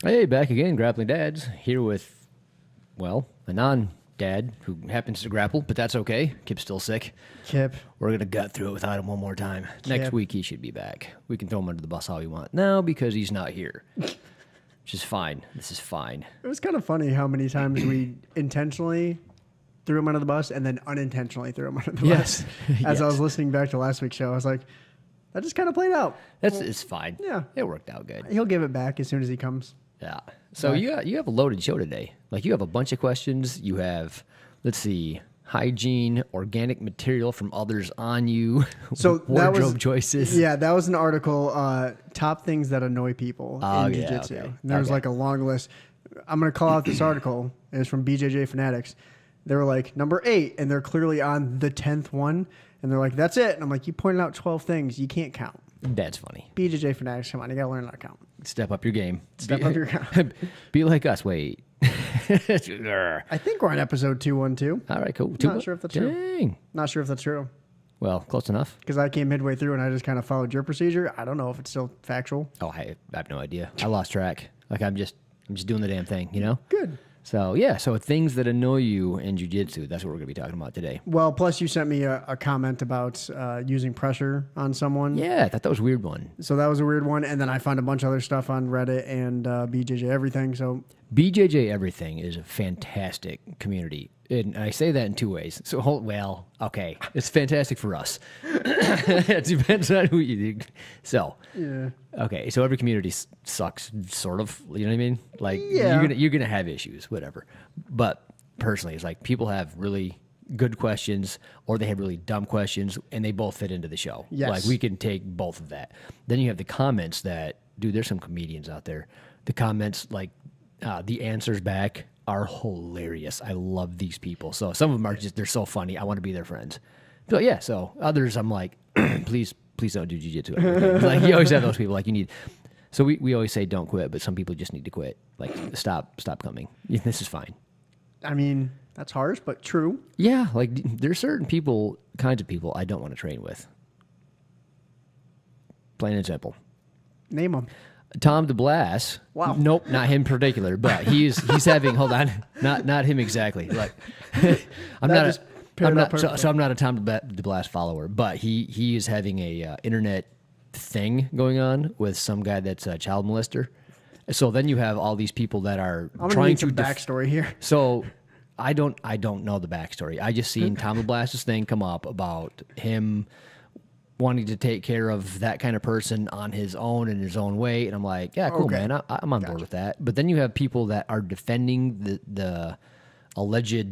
Hey, back again, Grappling Dads, here with, well, a non-dad who happens to grapple, but that's okay. Kip's still sick. Kip. We're going to gut through it without him one more time. Next Kip. week, he should be back. We can throw him under the bus all we want now because he's not here, which is fine. This is fine. It was kind of funny how many times we intentionally threw him under the bus and then unintentionally threw him under the bus. As I was listening back to last week's show, I was like, that just kind of played out. It's fine. Yeah. It worked out good. He'll give it back as soon as he comes. Yeah. So you have a loaded show today. Like, you have a bunch of questions. You have, let's see, hygiene, organic material from others on you, So wardrobe choices. Yeah, that was an article, top things that annoy people in yeah, Jiu-Jitsu. okay. And there was like a long list. I'm going to call out this article. It was from BJJ Fanatics. They were like, number 8, and they're clearly on the 10th one. And they're like, that's it. And I'm like, you pointed out 12 things. You can't count. That's funny. BJJ Fanatics, come on. You got to learn how to count. Step up your game. Step up your count. Be like us. Wait. I think we're on episode 212. All right, cool. Not sure if that's true. Dang. Not sure if that's true. Well, close enough. Because I came midway through and I just kind of followed your procedure. I don't know if it's still factual. Oh, I have no idea. I lost track. Like, I'm just doing the damn thing, you know? Good. So, yeah. So, things that annoy you in jiu-jitsu. That's what we're going to be talking about today. Well, plus you sent me a comment about using pressure on someone. Yeah, I thought that was a weird one. So that was a weird one. And then I found a bunch of other stuff on Reddit and BJJ Everything. So BJJ Everything is a fantastic community. And I say that in two ways. So, well, okay. It's fantastic for us. It depends on who you think. So, yeah. okay. So every community sucks, sort of. You know what I mean? Like, Yeah. you're gonna have issues, whatever. But personally, it's like people have really good questions or they have really dumb questions, and they both fit into the show. Yes. Like, we can take both of that. Then you have the comments that, dude, there's some comedians out there. The comments, like, the answers back are hilarious. I love these people. So some of them are just, they're so funny. I want to be their friends. So yeah, so others I'm like, please don't do jiu-jitsu. Like, you always have those people like you need. So we always say don't quit, but some people just need to quit. Like, stop coming. This is fine. I mean, that's harsh, but true. Yeah, like there's certain people, kinds of people I don't want to train with. Plain and simple. Name them. Tom DeBlas. Wow. Nope, not him in particular, but he's having. Hold on, not him exactly. Like, I'm not a Tom DeBlas follower, but he is having a internet thing going on with some guy that's a child molester. So then you have all these people that are trying to backstory here. So I don't know the backstory. I just seen Tom DeBlas's thing come up about him wanting to take care of that kind of person on his own in his own way, and I'm like, yeah, cool, Okay. man, I'm on board with that. But then you have people that are defending the alleged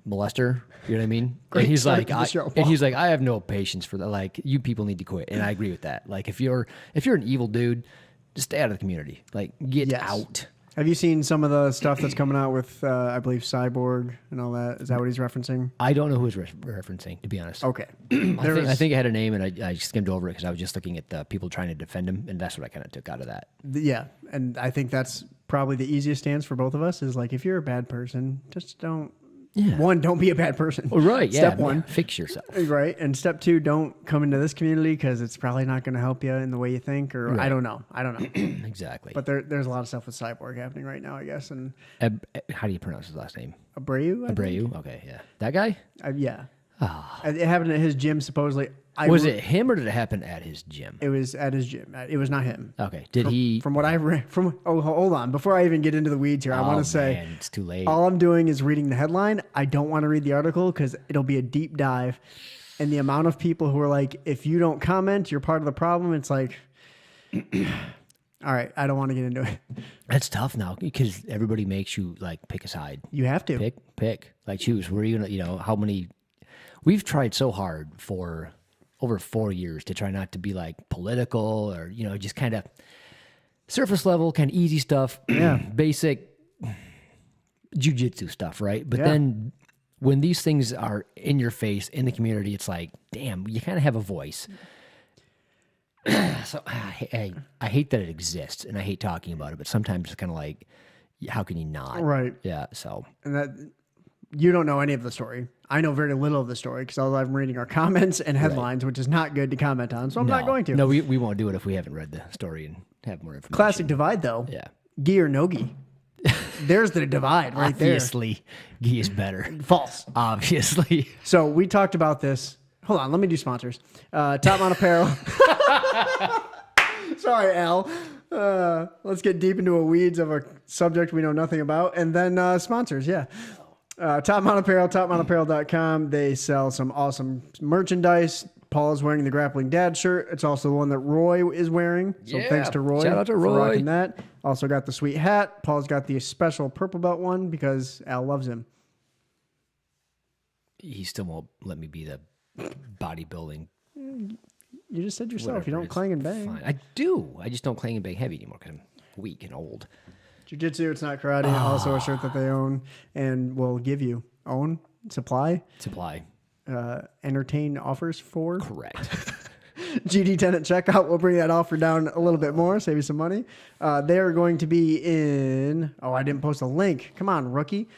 molester. You know what I mean? Great And he's start like, to the show, Paul. I have no patience for that. Like, you people need to quit, and I agree with that. Like, if you're an evil dude, just stay out of the community. Like, get out. Have you seen some of the stuff that's coming out with, I believe, Cyborg and all that? Is that what he's referencing? I don't know who he's referencing, to be honest. Okay. I think it had a name, and I skimmed over it because I was just looking at the people trying to defend him, and that's what I kind of took out of that. Yeah, and I think that's probably the easiest stance for both of us is like, if you're a bad person, just don't. Yeah. One, don't be a bad person. Well, right. Yeah. Step one, fix yourself. right, and step two, don't come into this community because it's probably not going to help you in the way you think. Or Right. I don't know. Exactly. But there's a lot of stuff with Cyborg happening right now, I guess. And How do you pronounce his last name? Abreu. I think? Abreu. Okay. Yeah. That guy. Yeah. Ah. It happened at his gym. Supposedly, Was it him or did it happen at his gym? It was at his gym. It was not him. Okay. Did he? From what I read, hold on. Before I even get into the weeds here, I want to say, man, it's too late. all I'm doing is reading the headline. I don't want to read the article because it'll be a deep dive. And the amount of people who are like, if you don't comment, you're part of the problem. It's like, all right, I don't want to get into it. That's tough now because everybody makes you like pick a side. You have to. Pick. Like, choose. Where are you gonna? How many? We've tried so hard for over 4 years to try not to be like political or just kind of surface level, kind of easy stuff. Yeah. Basic jiu-jitsu stuff, right? But Yeah. then when these things are in your face in the community, it's like, damn, you kind of have a voice. So I hate that it exists, and I hate talking about it. But sometimes it's kind of like, how can you not? Right. Yeah. So And that you don't know any of the story. I know very little of the story because all I'm reading are comments and headlines, which is not good to comment on. So I'm not going to. No, we won't do it if we haven't read the story and have more information. Classic divide, though. Yeah. Gi or no gi. There's the divide right Obviously, gi is better. there. False. Obviously. So we talked about this. Hold on, let me do sponsors. Top Mount Apparel. Sorry, Al. Let's get deep into a weeds of a subject we know nothing about. And then sponsors, yeah. Top Mount Apparel, topmountapparel.com. They sell some awesome merchandise. Paul is wearing the Grappling Dad shirt. It's also the one that Roy is wearing. So thanks to Roy. Shout out to Roy. For rocking that. Also got the sweet hat. Paul's got the special purple belt one because Al loves him. He still won't let me be the bodybuilding. You just said yourself, you don't clang and bang. Fine. I do. I just don't clang and bang heavy anymore because I'm weak and old. Jiu-Jitsu, it's not karate. Also a shirt that they own and will give you. Own? Supply? Entertain offers for? Correct. GD10 at checkout. We'll bring that offer down a little bit more, save you some money. They are going to be in... Oh, I didn't post a link. Come on, rookie.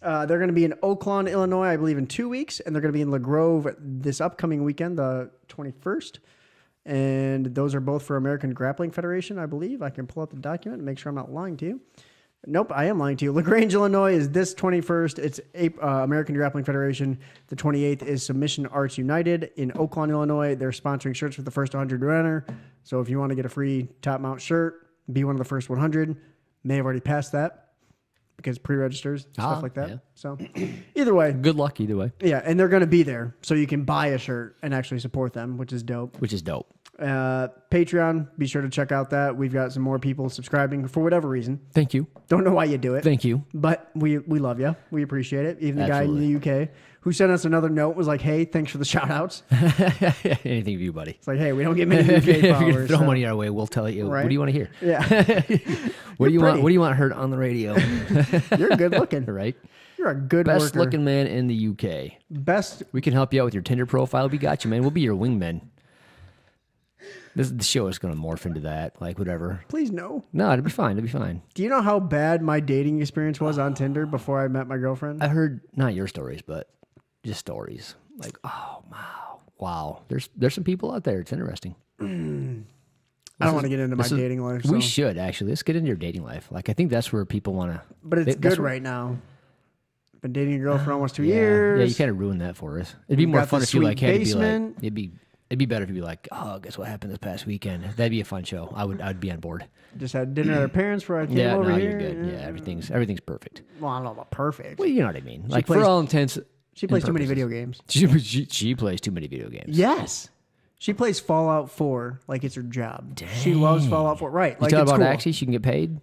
They're going to be in Oaklawn, Illinois, I believe, in 2 weeks. And they're going to be in La Grove this upcoming weekend, the 21st. And those are both for American Grappling Federation, I believe. I can pull up the document and make sure I'm not lying to you. Nope, I am lying to you. LaGrange, Illinois is this 21st. It's American Grappling Federation. The 28th is Submission Arts United in Oaklawn, Illinois. They're sponsoring shirts for the first 100 runner. So if you want to get a free Top Mount shirt, be one of the first 100. May have already passed that because pre-registers, stuff like that. Yeah. So either way. Good luck either way. Yeah, and they're going to be there. So you can buy a shirt and actually support them, which is dope. Patreon, be sure to check out that. We've got some more people subscribing for whatever reason. Thank you. Don't know why you do it. Thank you. But we love you. We appreciate it. Even the guy in the UK who sent us another note was like, hey, thanks for the shout outs. Anything of you, buddy. It's like, hey, we don't get many UK followers. Throw money our way. We'll tell you. Right? What do you want to hear? Yeah. What do you want? What do you want heard on the radio? You're good looking. Right? You're a good Best worker. looking man in the UK. Best. We can help you out with your Tinder profile. We got you, man. We'll be your wingmen. The show is going to morph into that, like whatever. Please no. No, it'll be fine. It'll be fine. Do you know how bad my dating experience was on Tinder before I met my girlfriend? I heard not your stories, but just stories. Like, oh wow. There's some people out there. It's interesting. I don't want to get into my dating life. We should actually. Let's get into your dating life. Like, I think that's where people want to. But it's good right now. Been dating a girl for almost 2 years. Yeah, you kind of ruined that for us. It'd be more fun if you like had to be like. It'd be better if you'd be like, oh, guess what happened this past weekend? That'd be a fun show. I'd be on board. Just had dinner at her parents before I came over here. You're good. Yeah, everything's perfect. Well, I don't know about perfect. Well, you know what I mean. Like, for all intents, she plays too many video games. She plays too many video games. Yes. She plays Fallout 4 like it's her job. Dang. She loves Fallout 4. Right. You tell her about Axie, she can get paid?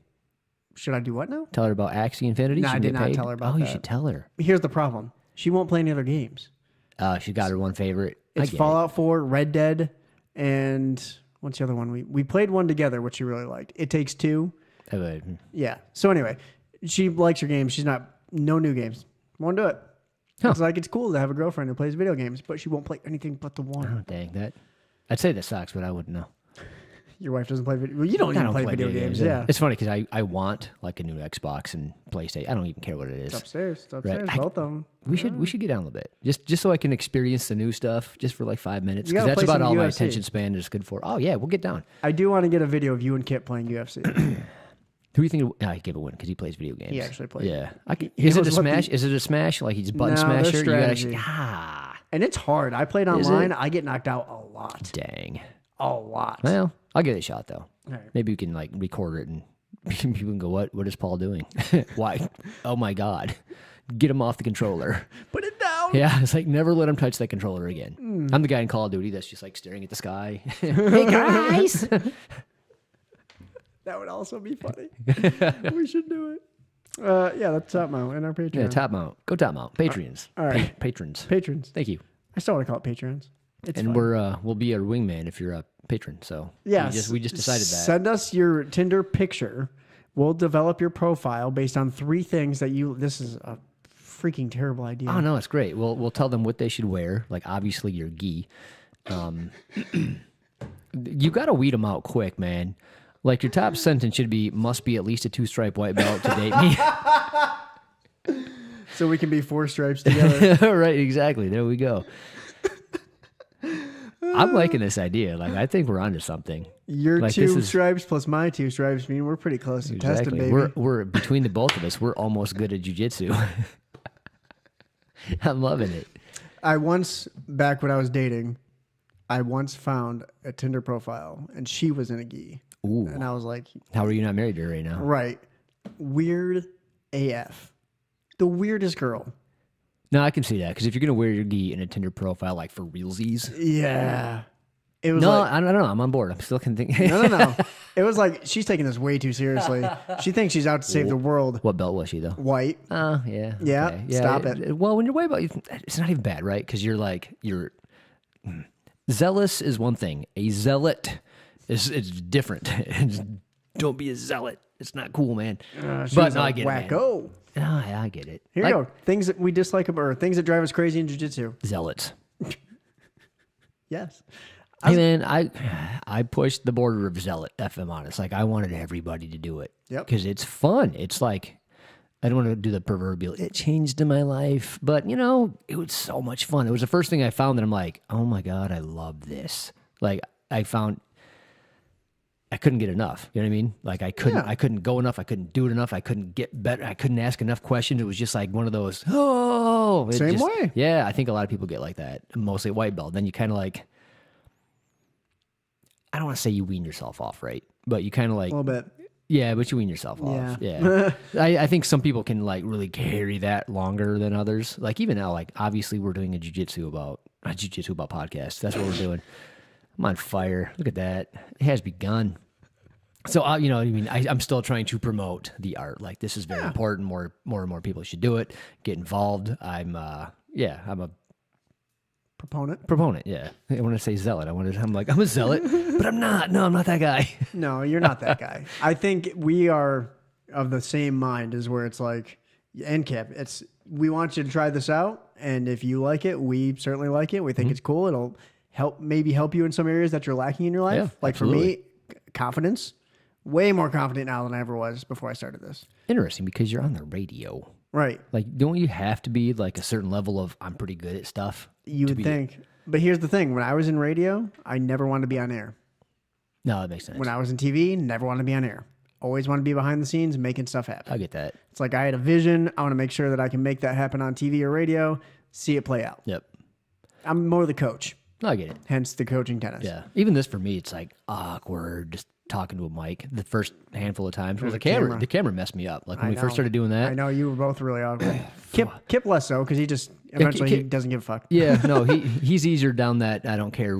Should I do what now? Tell her about Axie Infinity? No, I did not tell her about that. Oh, you should tell her. Here's the problem. She won't play any other games. She got her one favorite. It's Fallout 4, Red Dead, and what's the other one? We played one together, which she really liked. It Takes Two. Yeah. So anyway, she likes her games. She's not, no new games. Won't do it. Huh. It's like, it's cool to have a girlfriend who plays video games, but she won't play anything but the one. Oh, dang that. I'd say that sucks, but I wouldn't know. Your wife doesn't play video. Well, you don't even play video games. Yeah. It's funny because I want like a new Xbox and PlayStation. I don't even care what it is. It's upstairs. Both of them. We should get down a little bit. Just so I can experience the new stuff just for like 5 minutes. Because that's about all my attention span is good for. Oh yeah, we'll get down. I do want to get a video of you and Kit playing UFC. Who do you think? I give a win because he plays video games. He actually plays. Yeah. Is it a smash? Is it a smash? Like he's button smasher? You gotta actually, And it's hard. I played online. I get knocked out a lot. Dang. A lot. Well, I'll give it a shot though. Right. Maybe we can like record it and people can go, what is Paul doing? Why? Oh my God. Get him off the controller. Put it down. Yeah, it's like never let him touch that controller again. I'm the guy in Call of Duty that's just like staring at the sky. Hey guys. That would also be funny. We should do it. Yeah, that's Top Mount and our Patreon. Yeah, Top Mount. Go Top Mount. Patreons. All right. Patrons. Thank you. I still want to call it Patrons. It's and fun. we'll be a wingman if you're a patron. So yeah, we just decided that. Send us your Tinder picture. We'll develop your profile based on 3 things that you. This is a freaking terrible idea. Oh no, it's great. We'll tell them what they should wear. Like obviously your gi. You got to weed them out quick, man. Like your top sentence must be at least a 2-stripe white belt to date me. So we can be 4 stripes together. Right, exactly. There we go. I'm liking this idea. Like, I think we're onto something. Your like, two stripes plus my two stripes mean we're pretty close to testing, baby. We're between the both of us. We're almost good at jiu-jitsu. I'm loving it. I once, back when I was dating, I once found a Tinder profile, and she was in a gi. Ooh. And I was like, how are you not married to her right now? Right. Weird AF. The weirdest girl. No, I can see that, because if you're going to wear your gi in a Tinder profile, like, for realsies. Yeah. It was no, I don't know. I'm on board. I'm still thinking. No. It was like, she's taking this way too seriously. She thinks she's out to save the world. What belt was she, though? White. Oh, yeah. Yeah, okay. stop it. Well, when you're white belt, it's not even bad, right? Because you're zealous is one thing. A zealot it's different. Don't be a zealot. It's not cool, man. But no, I get wacko. it, man. No, I get it. Here you go. Things that we dislike or things that drive us crazy in jiu-jitsu. Zealots. Yes. Hey, man, I pushed the border of zealot, if I'm honest. Like, I wanted everybody to do it. Yep. Because it's fun. It's like, I don't want to do the proverbial, it changed my life. But, it was so much fun. It was the first thing I found that I'm like, oh my God, I love this. Like, I found I couldn't get enough. You know what I mean? Like, I couldn't go enough. I couldn't do it enough. I couldn't get better. I couldn't ask enough questions. It was just like one of those, Same way. Yeah, I think a lot of people get like that, mostly at white belt. Then you kind of like, I don't want to say you wean yourself off, right? But you kind of like, a little bit. Yeah, but you wean yourself off. Yeah. I think some people can like really carry that longer than others. Like even now, like obviously we're doing a jiu-jitsu about podcast. That's what we're doing. I'm on fire. Look at that. It has begun. So, I'm still trying to promote the art. Like this is very important. More and more people should do it. Get involved. I'm a Proponent, yeah. I want to say zealot. I'm like, I'm a zealot, but I'm not. No, I'm not that guy. No, you're not that guy. I think we are of the same mind as where it's like, and Kip, we want you to try this out. And if you like it, we certainly like it. We think it's cool. It'll help you in some areas that you're lacking in your life. Yeah, like absolutely. For me, confidence. Way more confident now than I ever was before I started this. Interesting, because you're on the radio. Right. Like, don't you have to be like a certain level of I'm pretty good at stuff? You would think. But here's the thing. When I was in radio, I never wanted to be on air. No, that makes sense. When I was in TV, never wanted to be on air. Always wanted to be behind the scenes making stuff happen. I get that. It's like I had a vision. I want to make sure that I can make that happen on TV or radio, see it play out. Yep. I'm more the coach. I get it. Hence the coaching tennis. Yeah. Even this for me, it's like awkward just talking to a mic. The first handful of times. There's The a camera. camera messed me up. Like when we I first know. started doing that. I know you were both really awkward. Kip less so because he just eventually he doesn't give a fuck. Yeah, no, he's easier down that I don't care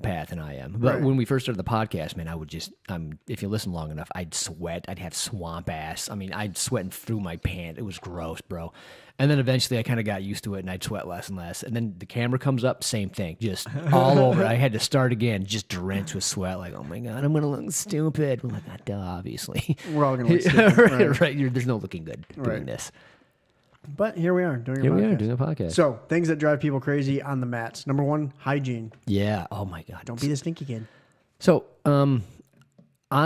path than I am. But Right. when we first started the podcast, man, I would just if you listen long enough, I'd sweat. I'd have swamp ass. I mean, I'd sweat through my pants. It was gross, bro. And then eventually I kind of got used to it and I'd sweat less and less. And then the camera comes up, same thing, just all over. I had to start again, just drenched with sweat. Like, oh my God, I'm going to look stupid. I'm like, duh, obviously. We're all going to look stupid. right. There's no looking good doing this. But here we are doing Here we are doing a podcast. So things that drive people crazy on the mats. Number one, hygiene. Yeah. Oh my God. Don't be the stinky kid. So, I'm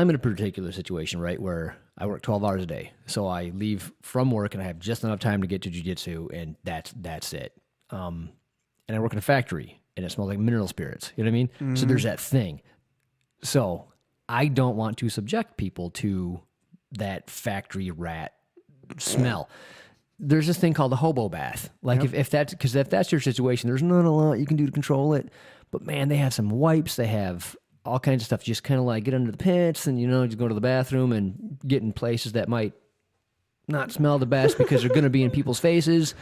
in a particular situation, right, where I work 12 hours a day. So I leave from work and I have just enough time to get to jiu-jitsu and that's it. And I work in a factory and it smells like mineral spirits. You know what I mean? Mm-hmm. So there's that thing. So I don't want to subject people to that factory rat smell. There's this thing called the hobo bath. Like if that's your situation, there's not a lot you can do to control it. But man, they have some wipes. They have all kinds of stuff. Just kind of like get under the pits and, just go to the bathroom and get in places that might not smell the best because they're going to be in people's faces.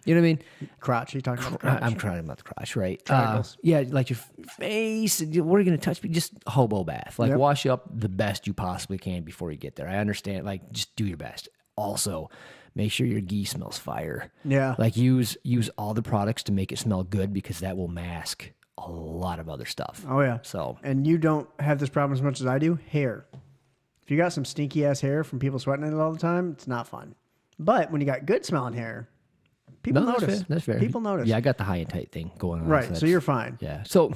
You know what I mean? Crotch. You talking about the crotch? I'm trying about the crotch, right? Triangles. Yeah, like your face. What are you going to touch? Just hobo bath. Like wash up the best you possibly can before you get there. I understand. Like just do your best. Also, make sure your gi smells fire. Yeah. Like use all the products to make it smell good because that will mask a lot of other stuff. Oh yeah. So, and you don't have this problem as much as I do. Hair. If you got some stinky ass hair from people sweating in it all the time, it's not fun. But when you got good smelling hair, people notice. That's fair. People notice. Yeah, I got the high and tight thing going on. Right. So you're fine. Yeah. So,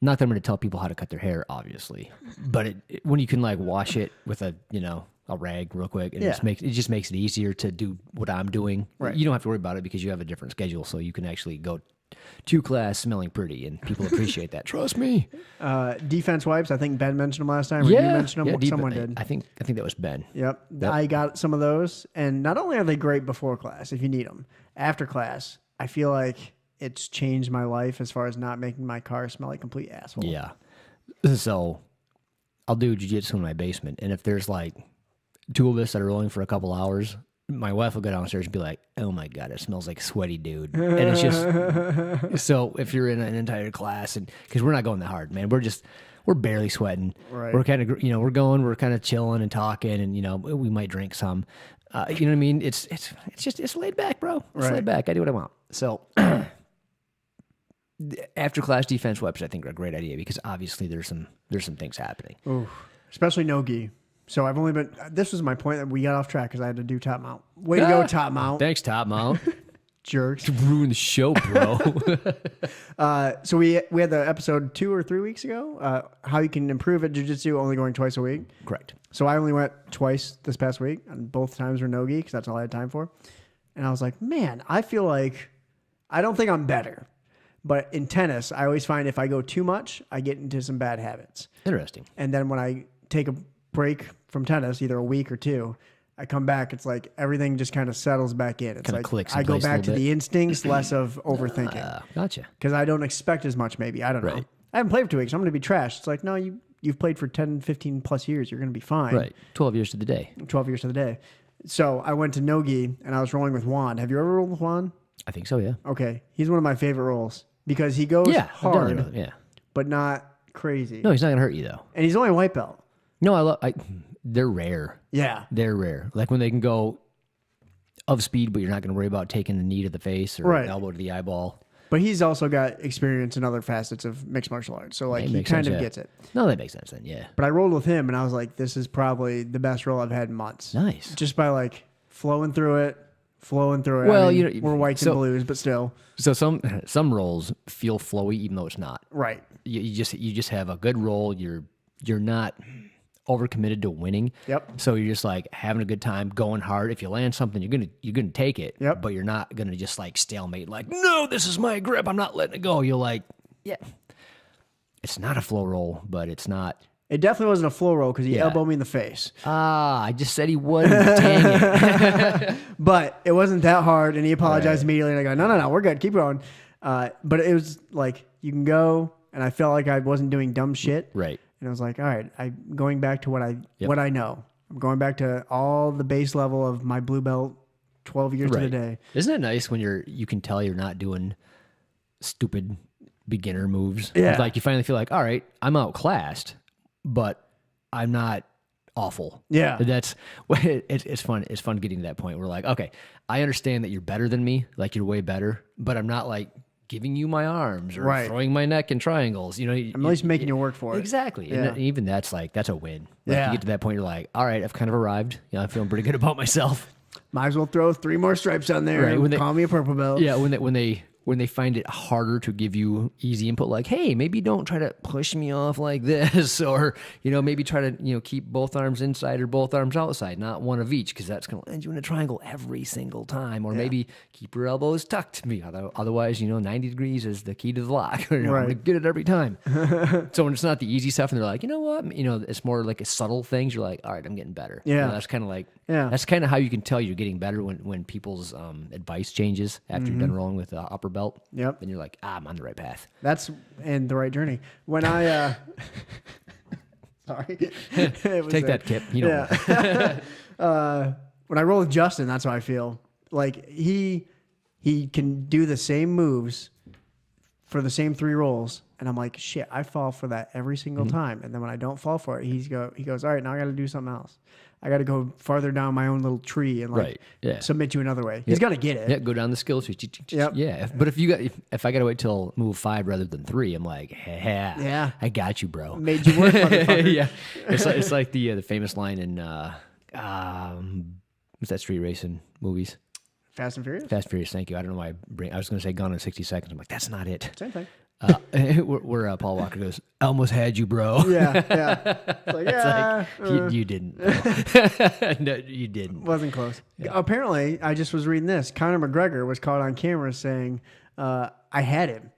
not that I'm going to tell people how to cut their hair, obviously, but when you can like wash it with a rag real quick, it just makes it easier to do what I'm doing. Right. You don't have to worry about it because you have a different schedule, so you can actually go to class smelling pretty, and people appreciate that. Trust me. Defense wipes. I think Ben mentioned them last time. Or you mentioned them. Someone did. I think that was Ben. Yep. I got some of those, and not only are they great before class, if you need them, after class, I feel like it's changed my life as far as not making my car smell like complete asshole. Yeah. So I'll do jiu-jitsu in my basement, and if there's like two of us that are rolling for a couple hours, my wife will go downstairs and be like, "Oh my God, it smells like sweaty dude." And it's just, so if you're in an entire class, and because we're not going that hard, man, we're barely sweating. Right. We're kind of, we're kind of chilling and talking, and, we might drink some, you know what I mean? It's laid back, bro. It's laid back. I do what I want. So after class defense wipes, I think are a great idea because obviously there's some things happening. Ooh, especially no gi. So I've only been, this was my point that we got off track because I had to do top mount. Way to go, top mount. Thanks, top mount. Jerks. Ruin the show, bro. So we had the episode 2 or 3 weeks ago, how you can improve at jiu-jitsu only going twice a week. Correct. So I only went twice this past week, and both times were no gi because that's all I had time for. And I was like, man, I feel like, I don't think I'm better. But in tennis, I always find if I go too much, I get into some bad habits. Interesting. And then when I take a break from tennis, either a week or 2, I come back, it's like everything just kind of settles back in. It's kind of like clicks I in go place a back little to bit. the instincts, less of overthinking. Gotcha. Because I don't expect as much, maybe. I don't know. Right. I haven't played for 2 weeks. I'm going to be trashed. It's like, no, you've played for 10, 15 plus years. You're going to be fine. Right. 12 years to the day. 12 years to the day. So I went to no-gi, and I was rolling with Juan. Have you ever rolled with Juan? I think so, yeah. Okay. He's one of my favorite rolls because he goes I've done hard, it with him, yeah. but not crazy. No, he's not going to hurt you, though. And he's only a white belt. No, they're rare. Yeah. They're rare. Like when they can go of speed, but you're not going to worry about taking a knee to the face or an elbow to the eyeball. But he's also got experience in other facets of mixed martial arts. So, like, he kind of gets it. No, that makes sense then, yeah. But I rolled with him, and I was like, this is probably the best roll I've had in months. Nice. Just by, like, flowing through it. Well, I mean, we're whites and blues, but still. So some rolls feel flowy, even though it's not. Right. You just have a good roll. You're not overcommitted to winning. Yep. So you're just like having a good time, going hard. If you land something, you're gonna take it. Yep. But you're not gonna just like stalemate. Like, no, this is my grip. I'm not letting it go. You're like, yeah. It's not a flow roll, but it's not. It definitely wasn't a flow roll because he elbowed me in the face. I just said he wouldn't. Dang it. But it wasn't that hard, and he apologized immediately. And I go, no, we're good. Keep going. But it was like, you can go, and I felt like I wasn't doing dumb shit. Right. And I was like, all right, I'm going back to what I know. I'm going back to all the base level of my blue belt 12 years to the day. Isn't it nice when you can tell you're not doing stupid beginner moves? Yeah. Like you finally feel like, all right, I'm outclassed, but I'm not awful. Yeah. It's fun. It's fun getting to that point where like, okay, I understand that you're better than me. Like you're way better, but I'm not like giving you my arms or throwing my neck in triangles. I'm at least making you work for it. Exactly. Yeah. And even that's a win. Like you get to that point, you're like, all right, I've kind of arrived. I'm feeling pretty good about myself. Might as well throw 3 more stripes on there and call me a purple belt. Yeah. When they find it harder to give you easy input, like, hey, maybe don't try to push me off like this, or, maybe try to, keep both arms inside or both arms outside, not one of each, because that's going to land you in a triangle every single time. Or maybe keep your elbows tucked to me. Otherwise, 90 degrees is the key to the lock. I'm going to get it every time. So when it's not the easy stuff and they're like, you know what? It's more like a subtle things. You're like, all right, I'm getting better. Yeah. That's kind of like, that's kind of how you can tell you're getting better when people's advice changes after you're done rolling with the upper belt. Yep. And you're like, I'm on the right path. That's in the right journey. When I sorry. Take that, Kip. When I roll with Justin, that's how I feel. Like he can do the same moves for the same 3 rolls, and I'm like, shit, I fall for that every single time. And then when I don't fall for it, he goes, all right, now I got to do something else. I got to go farther down my own little tree and submit you another way. He's got to get it. Yeah, go down the skill tree. Yep. Yeah, but if I got to wait till move 5 rather than 3, I'm like, yeah, I got you, bro. Made you work, motherfucker. Yeah, it's like the famous line in what's that street racing movies? Fast and Furious. Fast and Furious. Thank you. I don't know why I was going to say Gone in 60 Seconds. I'm like, that's not it. Same thing. Where Paul Walker goes, I almost had you, bro. Yeah. It's like, you didn't. No, you didn't. Wasn't close. Yeah. Apparently, I just was reading this. Conor McGregor was caught on camera saying, I I had him.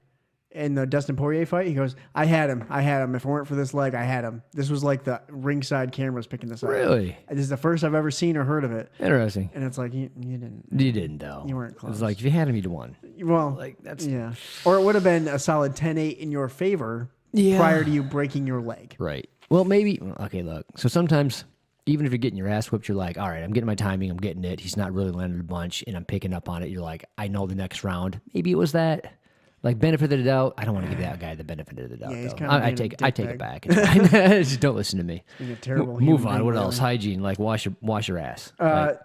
In the Dustin Poirier fight, he goes, I had him. If it weren't for this leg, I had him. This was like the ringside cameras picking this up. Really? This is the first I've ever seen or heard of it. Interesting. And it's like, you didn't. You didn't, though. You weren't close. It's like, if you had him, you'd have won. Well, Like, that's... yeah. Or it would have been a solid 10-8 in your favor prior to you breaking your leg. Right. Well, maybe... Okay, look. So sometimes, even if you're getting your ass whipped, you're like, all right, I'm getting my timing, I'm getting it. He's not really landing a bunch, and I'm picking up on it. You're like, I know the next round. Maybe it was that... Like, benefit of the doubt, I don't want to give that guy the benefit of the doubt. Yeah, he's though. kind of I take it back. It's fine. Just don't listen to me. Being a terrible Move human on. being, What really. else? Hygiene. Like, wash your ass. Like,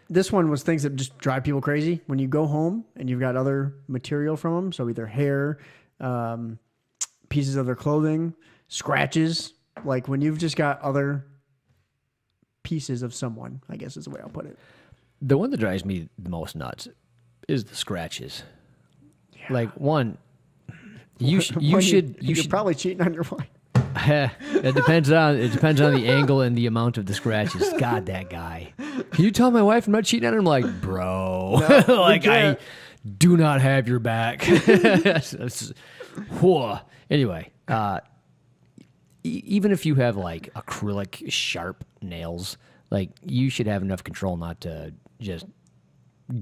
This one was things that just drive people crazy. When you go home and you've got other material from them, so either hair, pieces of their clothing, scratches. Like when you've just got other pieces of someone, I guess is the way I'll put it. the one that drives me the most nuts is the scratches. Yeah. Like one, you're probably cheating on your wife. It depends on the angle and the amount of the scratches. God, that guy. Can you tell my wife I'm not cheating on her? I'm like, bro, No, like I do not have your back. Whoa. Anyway, even if you have like acrylic sharp nails, like you should have enough control not to just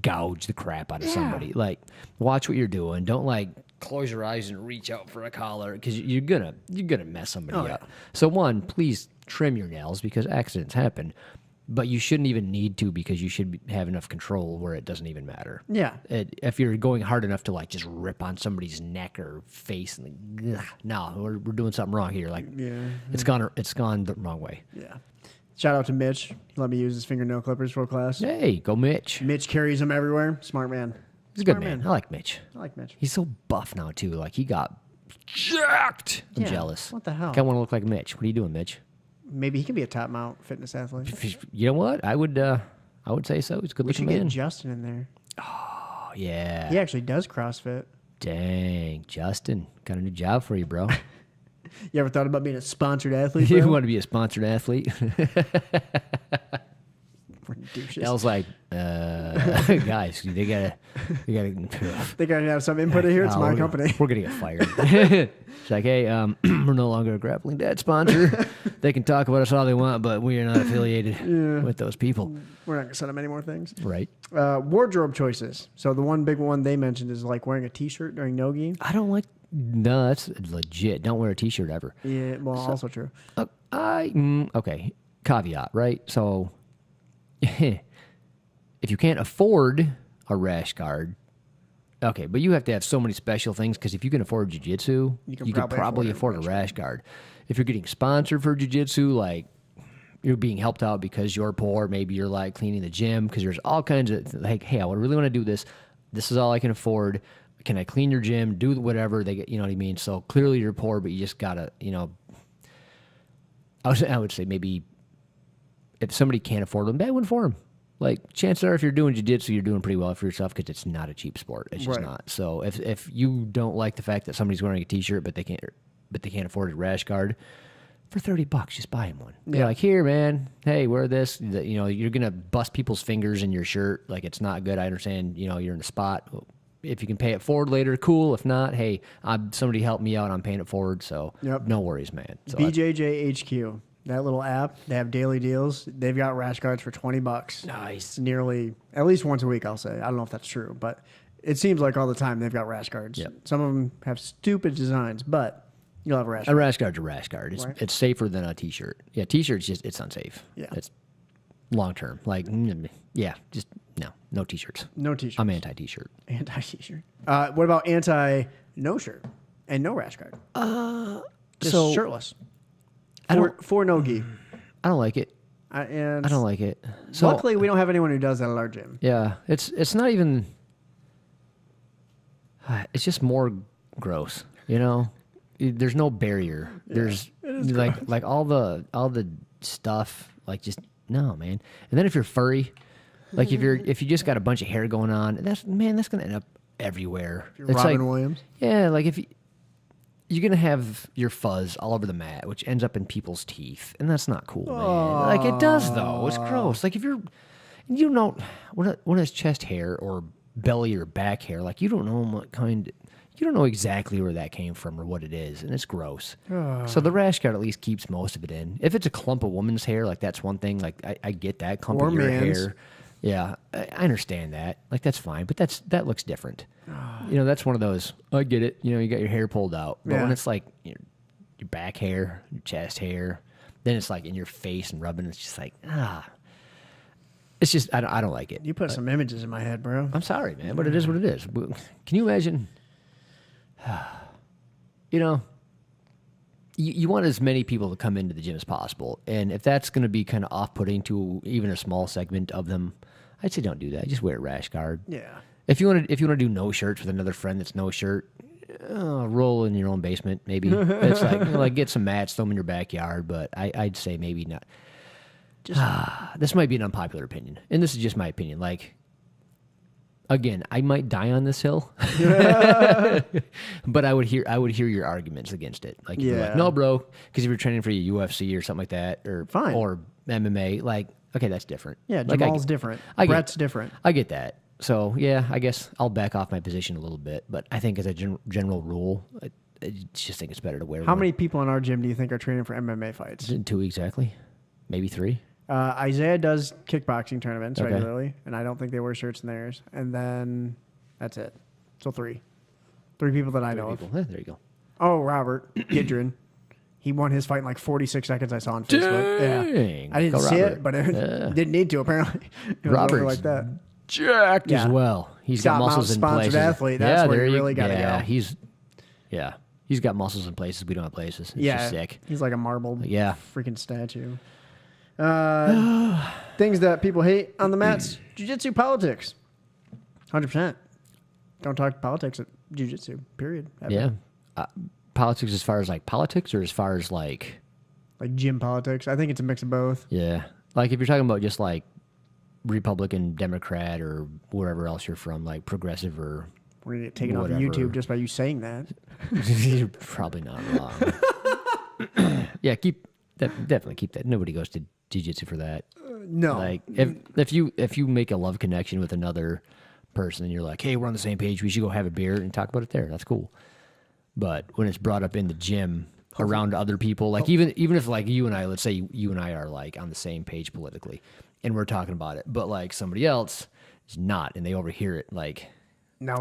gouge the crap out of somebody. Like, watch what you're doing. Don't like close your eyes and reach out for a collar because you're gonna mess somebody up. So one, please trim your nails because accidents happen, but you shouldn't even need to because you should have enough control where it doesn't even matter. Yeah. If you're going hard enough to like just rip on somebody's neck or face, and like, ugh, no, we're doing something wrong here. Like, it's gone the wrong way. Yeah. Shout out to Mitch. He let me use his fingernail clippers for class. Hey, go Mitch. Mitch carries them everywhere. Smart man. He's a good man. I like Mitch. He's so buff now too. Like he got jacked. I'm jealous. What the hell? I want to look like Mitch. What are you doing, Mitch? Maybe he can be a top mount fitness athlete. You know what? I would say so. He's a good We looking should get man. Justin in there. Oh yeah. He actually does CrossFit. Dang, Justin, got a new job for you, bro. You ever thought about being a sponsored athlete? You bro? want to be a sponsored athlete? I was like, guys, they gotta They gotta have some input in here. It's my company. We're gonna get fired. It's like, hey, we're no longer a Grappling Dad sponsor. They can talk about us all they want, but we are not affiliated with those people. We're not gonna send them any more things. Right. Wardrobe choices. So the one big one they mentioned is like wearing a t-shirt during no-gi. I don't like. No, that's legit. Don't wear a t-shirt ever. Yeah, well, also true. Okay. Caveat, right? So, if you can't afford a rash guard, okay, but you have to have so many special things because if you can afford jiu-jitsu, you can probably afford a rash guard. If you're getting sponsored for jiu-jitsu, like you're being helped out because you're poor, maybe you're like cleaning the gym because there's all kinds of like, hey, I really want to do this. This is all I can afford. Can I clean your gym? Do whatever they get, you know what I mean? So clearly you're poor, but you just gotta, I would say maybe if somebody can't afford them, that one for them. Like chances are, if you're doing jiu-jitsu, you're doing pretty well for yourself because it's not a cheap sport. It's just not. So if you don't like the fact that somebody's wearing a t-shirt but they can't afford a rash guard, for $30, just buy him one. Yeah. You're like, here, man. Hey, wear this. You're gonna bust people's fingers in your shirt. Like it's not good. I understand. You're in a spot. If you can pay it forward later, cool. If not, hey, somebody help me out. I'm paying it forward, so no worries, man. So BJJ HQ, that little app, they have daily deals. They've got rash guards for $20. Nice. Nearly, at least once a week, I'll say. I don't know if that's true, but it seems like all the time they've got rash guards. Yep. Some of them have stupid designs, but you'll have a rash guard. A rash guard's a rash guard. It's safer than a t-shirt. Yeah, t-shirt's it's unsafe. Yeah. It's long term. Like, just no t-shirts. No t-shirts. I'm anti-t-shirt. Anti-t-shirt. What about anti-no shirt and no rash guard? Just shirtless. For no-gi. I don't like it. I don't like it. So, luckily, we don't have anyone who does that at our gym. Yeah, it's not even. It's just more gross. There's no barrier. There's like all the stuff. Like just no, man. And then if you're furry. Like if you just got a bunch of hair going on, that's gonna end up everywhere. If you're Robin Williams. Yeah, like if you're gonna have your fuzz all over the mat, which ends up in people's teeth, and that's not cool, man. Like it does though. It's gross. Like if when it's chest hair or belly or back hair, like you don't know what kind. you don't know exactly where that came from or what it is, and it's gross. So the rash guard at least keeps most of it in. If it's a clump of woman's hair, like that's one thing. Like I get that clump Or of your man's. hair. Yeah, I understand that. Like that's fine, but that looks different. You know, that's one of those. I get it. You know, you got your hair pulled out, but when it's like your back hair, your chest hair, then it's like in your face and rubbing. It's just like It's just I don't like it. You put some images in my head, bro. I'm sorry, man, but it is what it is. Can you imagine? You know, you want as many people to come into the gym as possible, and if that's going to be kind of off-putting to even a small segment of them, I'd say don't do that. Just wear a rash guard. Yeah. If you want to do no shirts with another friend that's no shirt, roll in your own basement maybe. It's like get some mats, throw them in your backyard. But I'd say maybe not. Just this might be an unpopular opinion, and this is just my opinion. Like, again, I might die on this hill, but I would hear your arguments against it. Like, you're like, no, bro, because if you're training for your UFC or something like that, or MMA, like, okay, that's different. Yeah, like, Jamal's different. Brett's different. I get that. So yeah, I guess I'll back off my position a little bit, but I think as a general rule, I just think it's better to wear. How many people in our gym do you think are training for MMA fights? 2 exactly, maybe 3. Isaiah does kickboxing tournaments regularly, and I don't think they wear shirts in theirs. And then that's it. So 3 people that I know of. There you go. Oh, Robert Gidron. He won his fight in like 46 seconds. I saw on Facebook. Dang. Yeah, I didn't see it, but it didn't need to. Apparently, it was Robert's like that. Jacked as well. He's got muscles in places. Sponsored athlete. That's where you really got to go. He's got muscles in places we don't have places. It's just sick. He's like a marble freaking statue. Things that people hate on the mats. Jiu-Jitsu politics. 100%. Don't talk politics at Jiu-Jitsu, period. Ever. Yeah. Politics as far as like politics or as far as like gym politics. I think it's a mix of both. Yeah. Like if you're talking about just like Republican, Democrat, or wherever else you're from, like progressive or we're going to get taken off of YouTube just by you saying that. You're probably not wrong. Yeah, definitely keep that. Nobody goes to Jiu-Jitsu for that. No. Like if you make a love connection with another person and you're like, hey, we're on the same page, we should go have a beer and talk about it there. That's cool. But when it's brought up in the gym around other people, like even if like you and I, let's say you and I are like on the same page politically and we're talking about it, but like somebody else is not and they overhear it, like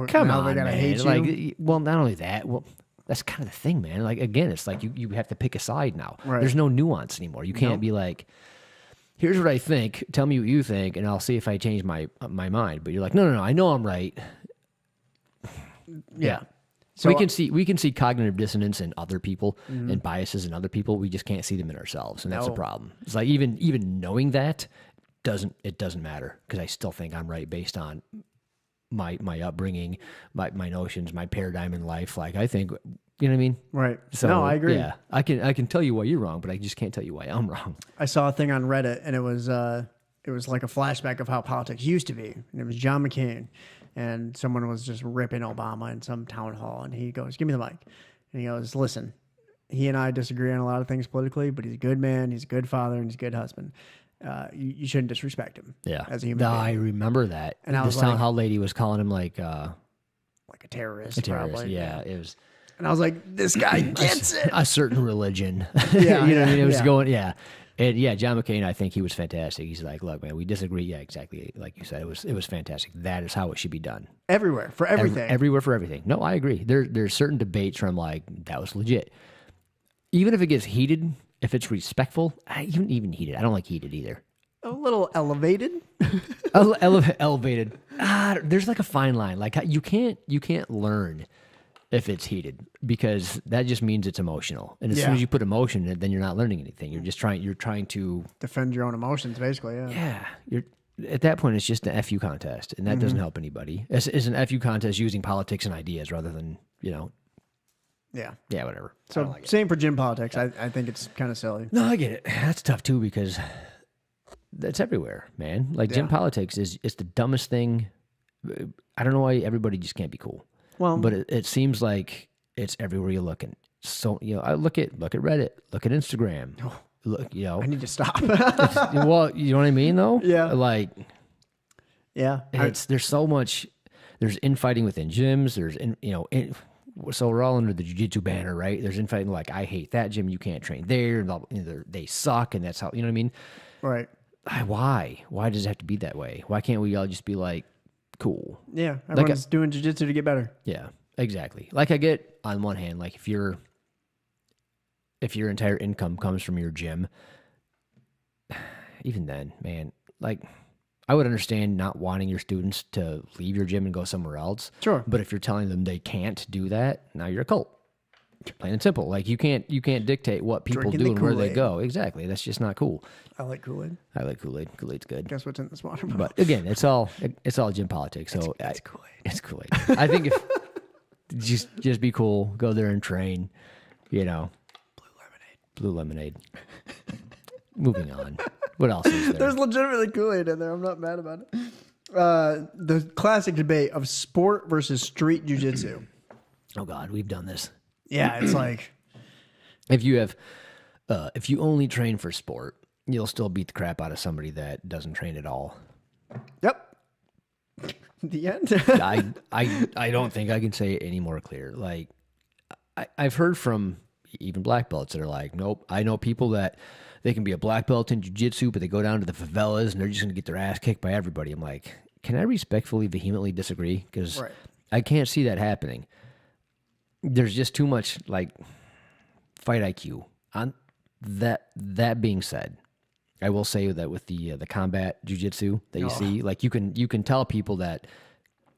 come on, they gotta hate you. Like, well, not only that, well, that's kind of the thing, man. Like again, it's like you have to pick a side now. Right. There's no nuance anymore. You can't be like, here's what I think, tell me what you think, and I'll see if I change my mind. But you're like, no, I know I'm right. Yeah. So we can see cognitive dissonance in other people and biases in other people. We just can't see them in ourselves, and that's a problem. It's like even knowing that doesn't matter because I still think I'm right based on my upbringing, my notions, my paradigm in life. Like I think, you know what I mean? Right. So no, I agree. Yeah, I can tell you why you're wrong, but I just can't tell you why I'm wrong. I saw a thing on Reddit, and it was like a flashback of how politics used to be, and it was John McCain. And someone was just ripping Obama in some town hall. And he goes, give me the mic. And he goes, listen, he and I disagree on a lot of things politically, but he's a good man, he's a good father, and he's a good husband. You shouldn't disrespect him as a human being. I remember that. And this town hall lady was calling him like a terrorist. Probably. Yeah, it was. And I was like, this guy gets it. A certain religion. Yeah. You know what I mean? It was going, yeah. And yeah, John McCain, I think he was fantastic. He's like, look, man, we disagree. Yeah, exactly. Like you said, it was fantastic. That is how it should be done. Everywhere, for everything. Everywhere for everything. No, I agree. There's certain debates from like, that was legit. Even if it gets heated, if it's respectful, even heated. I don't like heated either. A little elevated. Elevated. There's like a fine line. Like you can't learn if it's heated because that just means it's emotional. And as soon as you put emotion in it, then you're not learning anything. You're trying to defend your own emotions, basically. Yeah. Yeah. At that point, it's just an FU contest, and that doesn't help anybody. It's an FU contest using politics and ideas rather than, Yeah, whatever. So same for gym politics. I think it's kind of silly. No, I get it. That's tough too because that's everywhere, man. Like gym politics is the dumbest thing. I don't know why everybody just can't be cool. Well, but it seems like it's everywhere you're looking. So I look at Reddit, look at Instagram. Look, I need to stop. Well, you know what I mean, though. Yeah. Like, yeah, there's so much. There's infighting within gyms. There's so we're all under the jiu-jitsu banner, right? There's infighting like, I hate that gym, you can't train there, and they suck, and that's how, you know what I mean? Right. Why? Why does it have to be that way? Why can't we all just be like, cool? Yeah, everyone's doing jiu-jitsu to get better. Yeah, exactly. Like I get on one hand, like if your entire income comes from your gym, even then, man, like I would understand not wanting your students to leave your gym and go somewhere else. Sure. But if you're telling them they can't do that, now you're a cult. Plain and simple. Like you can't dictate what people Drinking do the and where they Kool-Aid. go. Exactly. That's just not cool. I like Kool-Aid. I like Kool-Aid. Kool-Aid's good. Guess what's in this water bottle? But again, it's all gym politics. So it's Kool-Aid. It's Kool-Aid. I think if just be cool, go there and train, you know. Blue lemonade. Moving on. What else is there? There's legitimately Kool-Aid in there. I'm not mad about it. The classic debate of sport versus street jiu-jitsu. Oh God, we've done this. Yeah, it's like if you only train for sport, you'll still beat the crap out of somebody that doesn't train at all. Yep. The end. I don't think I can say it any more clear. Like I've heard from even black belts that are like, nope, I know people that they can be a black belt in jiu-jitsu, but they go down to the favelas and they're just going to get their ass kicked by everybody. I'm like, can I respectfully, vehemently disagree? Because I can't see that happening. There's just too much like fight IQ. On that being said, I will say that with the combat jiu-jitsu that you see, like you can tell people that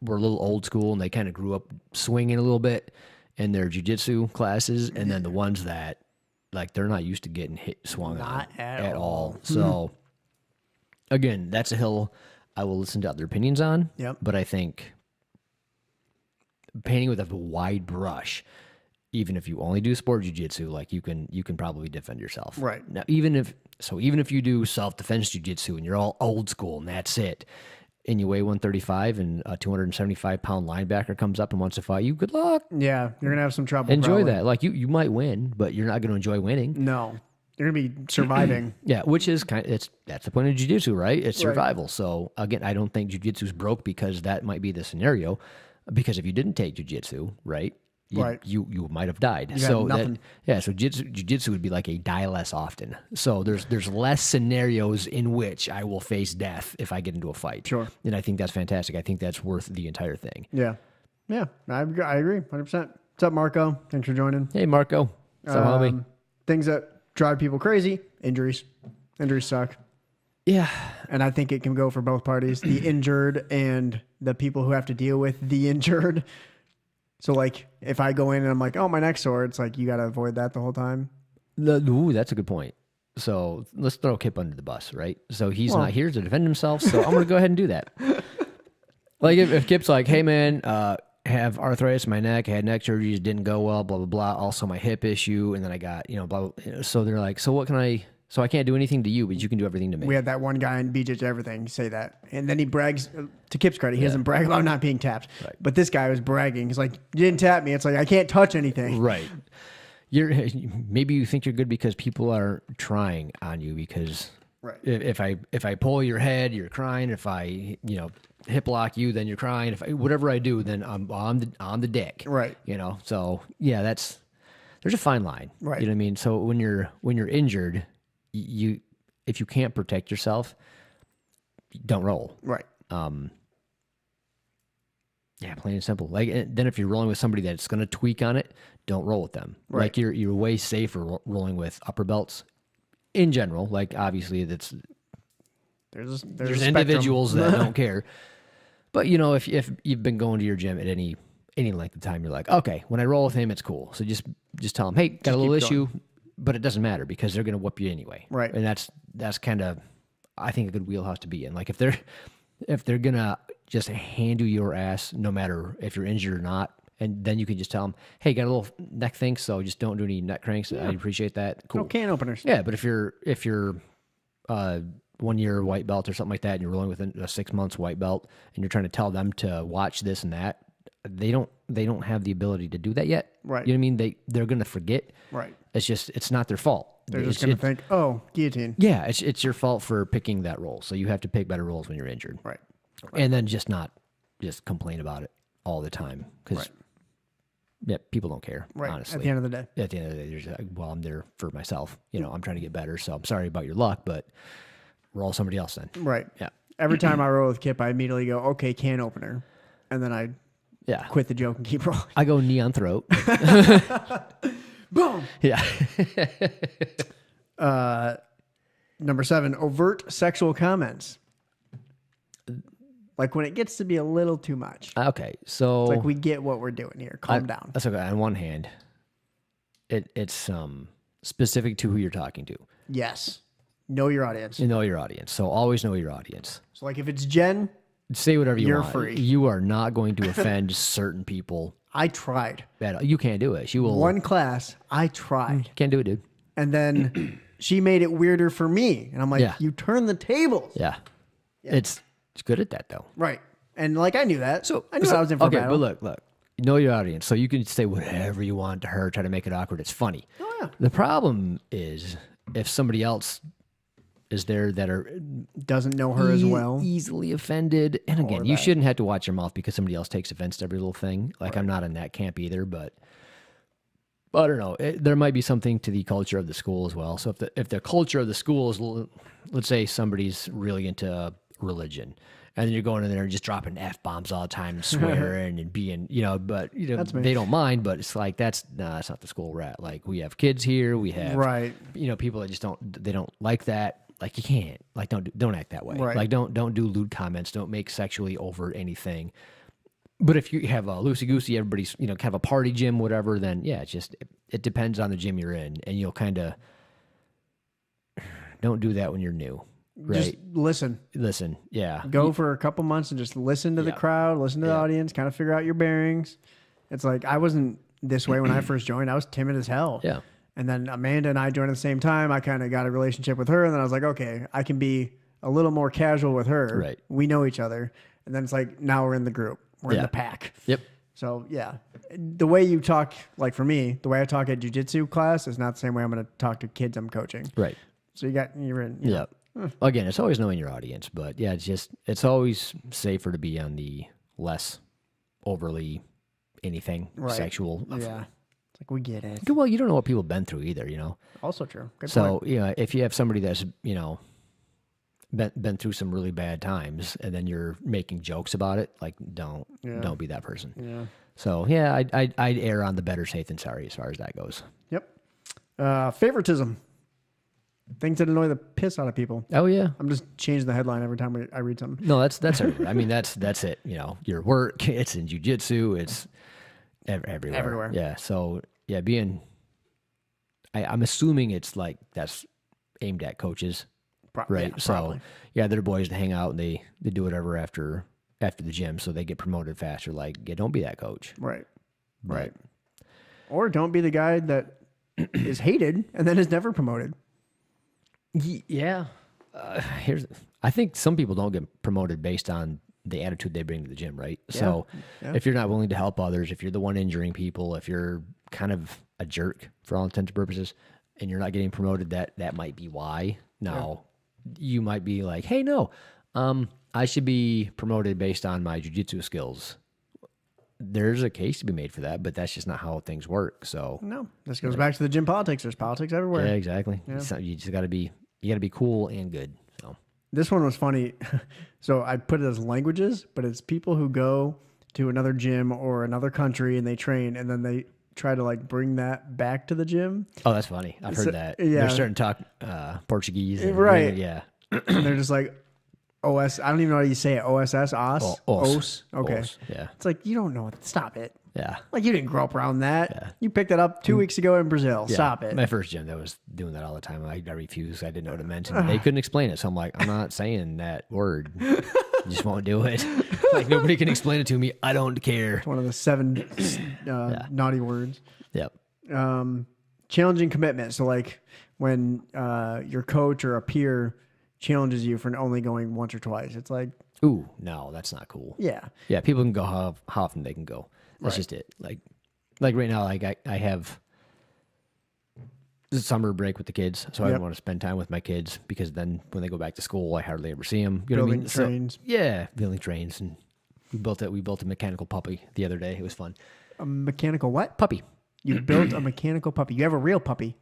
were a little old school and they kind of grew up swinging a little bit in their jiu-jitsu classes, and then the ones that like they're not used to getting swung on at all. So again, that's a hill I will listen to other opinions on. Yep. But I think painting with a wide brush, even if you only do sport jiu-jitsu, like you can probably defend yourself. Right. Now, even if you do self-defense jiu-jitsu and you're all old school and that's it, and you weigh 135 and a 275-pound linebacker comes up and wants to fight you, good luck. Yeah, you're going to have some trouble. Enjoy that. Like you might win, but you're not going to enjoy winning. No. You're going to be surviving. Yeah, which is that's the point of jiu-jitsu, right? It's survival. Right. So again, I don't think jiu-jitsu's broke because that might be the scenario. Because if you didn't take jiu-jitsu, right, you might have died. So jiu-jitsu would be like a die less often. So there's less scenarios in which I will face death if I get into a fight. Sure. And I think that's fantastic. I think that's worth the entire thing. Yeah. Yeah, I agree 100%. What's up, Marco? Thanks for joining. Hey, Marco. What's up, homie? Things that drive people crazy, injuries. Injuries suck. Yeah. And I think it can go for both parties, the injured and the people who have to deal with the injured. So, like, if I go in and I'm like, oh, my neck's sore, it's like, you got to avoid that the whole time. Ooh, that's a good point. So, let's throw Kip under the bus, right? So, he's not here to defend himself, so I'm going to go ahead and do that. Like, if Kip's like, hey, man, have arthritis in my neck, had neck surgeries, didn't go well, blah, blah, blah. Also, my hip issue, and then I got, blah, blah. So, they're like, so what can I... So I can't do anything to you, but you can do everything to me. We had that one guy in BJJ Everything say that. And then he brags, to Kip's credit, he doesn't brag about not being tapped. Right. But this guy was bragging. He's like, you didn't tap me. It's like, I can't touch anything. Right. Maybe you think you're good because people are trying on you because if I pull your head, you're crying. If I, hip lock you, then you're crying. Whatever I do, then I'm on the dick. Right. So yeah, there's a fine line. Right. You know what I mean? So when you're injured, if you can't protect yourself, don't roll. Right. Yeah, plain and simple. Like then if you're rolling with somebody that's going to tweak on it, don't roll with them. Right. Like you're way safer rolling with upper belts in general. Like obviously there's individuals that don't care. But if you've been going to your gym at any length of time, you're like, okay, when I roll with him, it's cool. So just tell him, hey, got a little issue. But it doesn't matter because they're going to whoop you anyway. Right. And that's kind of, I think, a good wheelhouse to be in. Like if they're going to just handle your ass, no matter if you're injured or not, and then you can just tell them, hey, got a little neck thing, so just don't do any neck cranks. Yeah. I appreciate that. Cool. No can openers. Yeah, but if you're 1 year white belt or something like that, and you're rolling with a 6 months white belt, and you're trying to tell them to watch this and that, they don't have the ability to do that yet. Right. You know what I mean? They're going to forget. Right. It's not their fault. They're just going to think, oh, guillotine. Yeah, it's your fault for picking that role. So you have to pick better roles when you're injured. Right. And then not complain about it all the time. Because Yeah, people don't care, Right. honestly. At the end of the day. At the end of the day, they're just like, well, I'm there for myself. You know, I'm trying to get better, so I'm sorry about your luck, but roll somebody else then. Right. Yeah. Every time I roll with Kip, I immediately go, okay, can opener. And then I Yeah. quit the joke and keep rolling. I go knee on throat. Boom. Yeah. Number 7, overt sexual comments. Like when it gets to be a little too much. Okay, so It's like we get what we're doing here. Calm down. That's okay. On one hand, it's specific to who you're talking to. Yes. Know your audience. You know your audience, so always know your audience. So like if it's Jen, Say whatever you You're want. free. You are not going to offend certain people. I tried. You can't do it. She will. One class, I tried. Can't do it, dude. And then she made it weirder for me. And I'm like, Yeah. you turn the tables. Yeah. It's good at that though. Right. And like I knew that. So I knew I was in for okay, battle. but look. Know your audience, so you can say whatever you want to her, try to make it awkward. It's funny. Oh yeah. The problem is if somebody else is there that are Doesn't know her as well. easily offended, and again, you that. shouldn't have to watch your mouth because somebody else takes offense to every little thing. Like I'm not in that camp either, but I don't know. There might be something to the culture of the school as well. So if the culture of the school is, let's say somebody's really into religion, and then you're going in there and just dropping F-bombs all the time and swearing and being, but they don't mind, but it's like, that's not the school we're at. Like we have kids here, we have, Right. People that just don't like that. Like you can't, like, don't act that way. Right. Like don't do lewd comments. Don't make sexually overt anything. But if you have a loosey-goosey, everybody's, kind of a party gym, whatever, then yeah, it depends on the gym you're in. And you'll kind of, don't do that when you're new. Right. Just listen. Listen. Yeah. Go for a couple months and just listen to the crowd, listen to the audience, kind of figure out your bearings. It's like I wasn't this way when I first joined. I was timid as hell. Yeah. And then Amanda and I joined at the same time. I kind of got a relationship with her, and then I was like, okay, I can be a little more casual with her. Right. We know each other. And then it's like, now we're in the group. We're in the pack. Yep. So, yeah. The way you talk, like for me, the way I talk at jiu-jitsu class is not the same way I'm going to talk to kids I'm coaching. Right. So you're in. Yeah. Again, it's always knowing your audience, but yeah, it's always safer to be on the less overly anything sexual. Yeah. It's like, we get it. Well, you don't know what people have been through either, Also true. Good So, point. if you have somebody that's, been through some really bad times and then you're making jokes about it, like don't be that person. Yeah. So, yeah, I'd err on the better safe than sorry as far as that goes. Yep. Favoritism. Things that annoy the piss out of people. Oh, yeah. I'm just changing the headline every time I read something. No, that's everywhere. I mean, that's it. Your work, it's in jiu-jitsu, it's everywhere. Everywhere. Yeah. So yeah, I'm assuming it's like that's aimed at coaches, right? Yeah, so probably. yeah, they're boys to hang out and they do whatever after the gym, so they get promoted faster. Like, yeah, don't be that coach. Right. But, Right. Or don't be the guy that is hated and then is never promoted. Yeah. I think some people don't get promoted based on the attitude they bring to the gym, right? Yeah. So Yeah. if you're not willing to help others, if you're the one injuring people, if you're kind of a jerk for all intents and purposes, and you're not getting promoted, that might be why. Now, you might be like, hey, no, I should be promoted based on my jiu-jitsu skills. There's a case to be made for that, but that's just not how things work. So No. This goes back to the gym politics. There's politics everywhere. yeah, exactly. So you just got to be cool and good. So This one was funny. So I put it as languages, but it's people who go to another gym or another country and they train, and then they try to like bring that back to the gym. oh, that's funny. I've heard that. yeah. They're starting to talk Portuguese. And, Right. Yeah. And they're just like, OS. I don't even know how you say it. OSS? OS? Os. Okay. Os, yeah. It's like, you don't know. Stop it. Yeah. Like, you didn't grow up around that. You picked that up 2 weeks ago in Brazil. Yeah. Stop it. My first gym that was doing that all the time. I refused. I didn't know what it meant. And they couldn't explain it. So I'm like, I'm not saying that word. I just won't do it. Like, nobody can explain it to me. I don't care. One of the 7 naughty words. Yep. Challenging commitment. So, like, when your coach or a peer challenges you for only going once or twice, it's like, Ooh, no, that's not cool. yeah. Yeah, people can go how often they can go. That's just it. Like right now, like I have the summer break with the kids, so I don't want to spend time with my kids because then when they go back to school, I hardly ever see them. You know what I mean? Building trains. So, yeah, building trains, and we built a mechanical puppy the other day. It was fun. A mechanical what? Puppy. You built a mechanical puppy. You have a real puppy.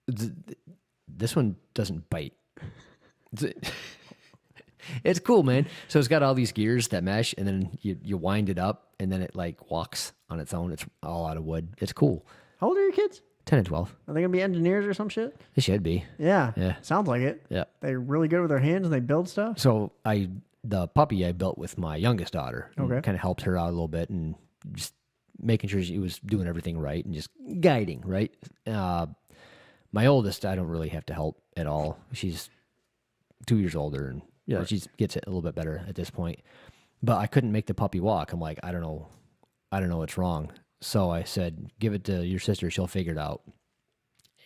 This one doesn't bite. It's cool, man. So it's got all these gears that mesh, and then you wind it up, and then it like walks on its own. It's all out of wood. It's cool. How old are your kids? 10 and 12. Are they gonna be engineers or some shit? They should be. Yeah. Yeah. Sounds like it. Yeah. They're really good with their hands and they build stuff. So the puppy I built with my youngest daughter. Okay. Kind of helped her out a little bit and just making sure she was doing everything right and just guiding, right? My oldest, I don't really have to help at all. She's 2 years older and she gets it a little bit better at this point. But I couldn't make the puppy walk. I'm like, I don't know what's wrong. So I said, give it to your sister. She'll figure it out.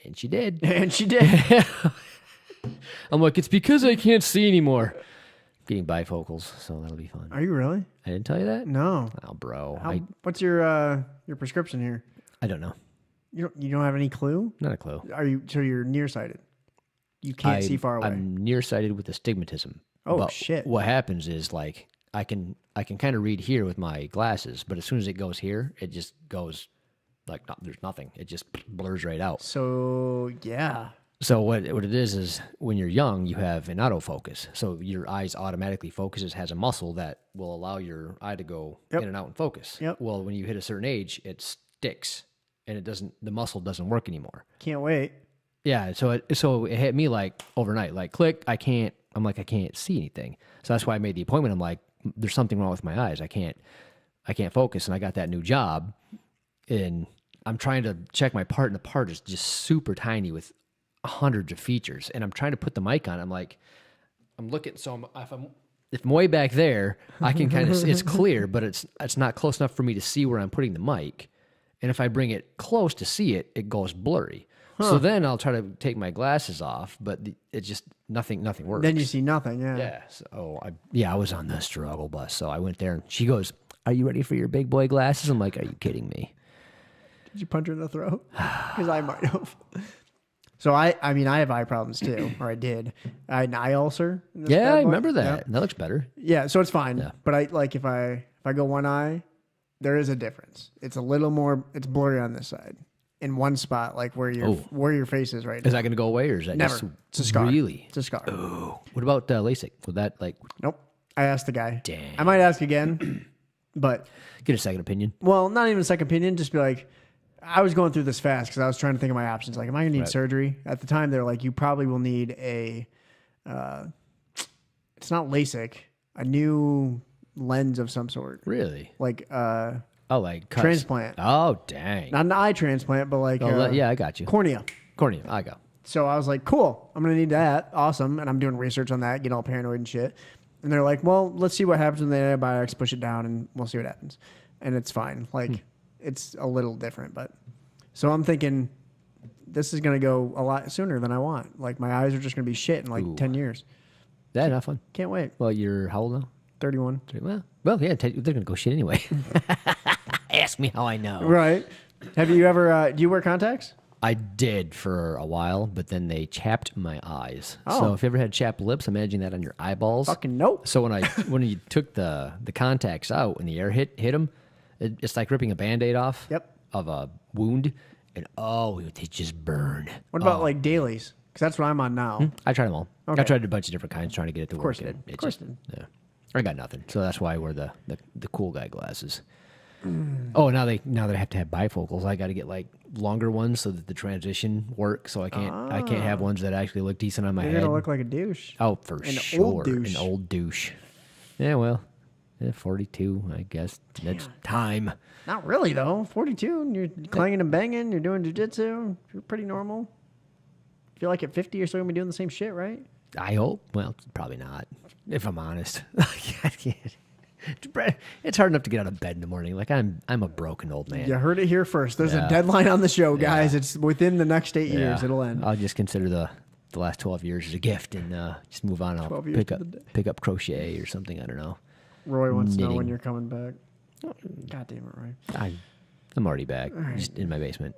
And she did. And she did. I'm like, it's because I can't see anymore. Getting bifocals, so that'll be fun. Are you really? I didn't tell you that? No. Oh, bro. What's your prescription here? I don't know. You don't have any clue? Not a clue. So you're nearsighted? You can't see far away. I'm nearsighted with astigmatism. Oh, but shit. What happens is like I can kind of read here with my glasses, but as soon as it goes here, it just goes like there's nothing. It just blurs right out. So yeah. So what it is when you're young, you have an autofocus. So your eyes automatically focuses, has a muscle that will allow your eye to go in and out and focus. Yep. Well, when you hit a certain age, it sticks and the muscle doesn't work anymore. Can't wait. Yeah. So it hit me like overnight, like click. I can't see anything. So that's why I made the appointment. I'm like, there's something wrong with my eyes. I can't focus. And I got that new job and I'm trying to check my part and the part is just super tiny with hundreds of features. And I'm trying to put the mic on. I'm like, I'm looking. So if I'm way back there, I can kind of, it's clear, but it's not close enough for me to see where I'm putting the mic. And if I bring it close to see it, it goes blurry. Huh. So then I'll try to take my glasses off, but it just, nothing works. Then you see nothing, yeah. Yeah. So I was on the struggle bus. So I went there and she goes, are you ready for your big boy glasses? I'm like, are you kidding me? Did you punch her in the throat? Because I might have. So I have eye problems too, or I did. I had an eye ulcer. Yeah, I remember that. Yep. That looks better. Yeah, so it's fine. Yeah. But if I go one eye, there is a difference. It's a little more. It's blurry on this side, in one spot, like where your face is right now. Is that going to go away, or is that never? Just it's a scar. Really? It's a scar. Oh, what about LASIK? Would that like? Nope. I asked the guy. Damn. I might ask again, but get a second opinion. Well, not even a second opinion. Just be like. I was going through this fast because I was trying to think of my options. Like, am I going to need surgery? At the time, they're like, you probably will need it's not LASIK, a new lens of some sort. Really? Like, like cuts. Transplant. Oh, dang. Not an eye transplant, but like, yeah, I got you. Cornea. I go. So I was like, cool, I'm going to need that. Awesome. And I'm doing research on that, getting all paranoid and shit. And they're like, well, let's see what happens when the antibiotics push it down and we'll see what happens. And it's fine. Like, it's a little different, but so I'm thinking this is going to go a lot sooner than I want. Like my eyes are just going to be shit in like 10 years. Yeah, not fun. Can't wait. Well, you're how old now? 31. Well, yeah, they're going to go shit anyway. Ask me how I know. Right. Have you ever, do you wear contacts? I did for a while, but then they chapped my eyes. Oh. So if you ever had chapped lips, imagine that on your eyeballs. Fucking nope. So when you took the contacts out and the air hit them, it's like ripping a Band-Aid off of a wound, and they just burn. What about like dailies? Because that's what I'm on now. I tried them all. Okay. I tried a bunch of different kinds trying to get it to work. Of course it did. Yeah. I got nothing. So that's why I wear the cool guy glasses. Oh, now that I have to have bifocals, I got to get like longer ones so that the transition works. So I can't have ones that actually look decent on my head. You're gonna look like a douche. Oh, for sure, an old douche. Yeah, well. Yeah, 42, I guess. That's time. Not really, though. 42, and you're clanging and banging. You're doing jiu-jitsu. You're pretty normal. Feel like at 50, you're still going to be doing the same shit, right? I hope. Well, probably not, if I'm honest. It's hard enough to get out of bed in the morning. Like, I'm a broken old man. You heard it here first. There's a deadline on the show, guys. Yeah. It's within the next 8 years. It'll end. I'll just consider the last 12 years as a gift and just move on. I'll pick up crochet or something. I don't know. Roy wants to know when you're coming back. God damn it, Roy. I'm already back, just in my basement.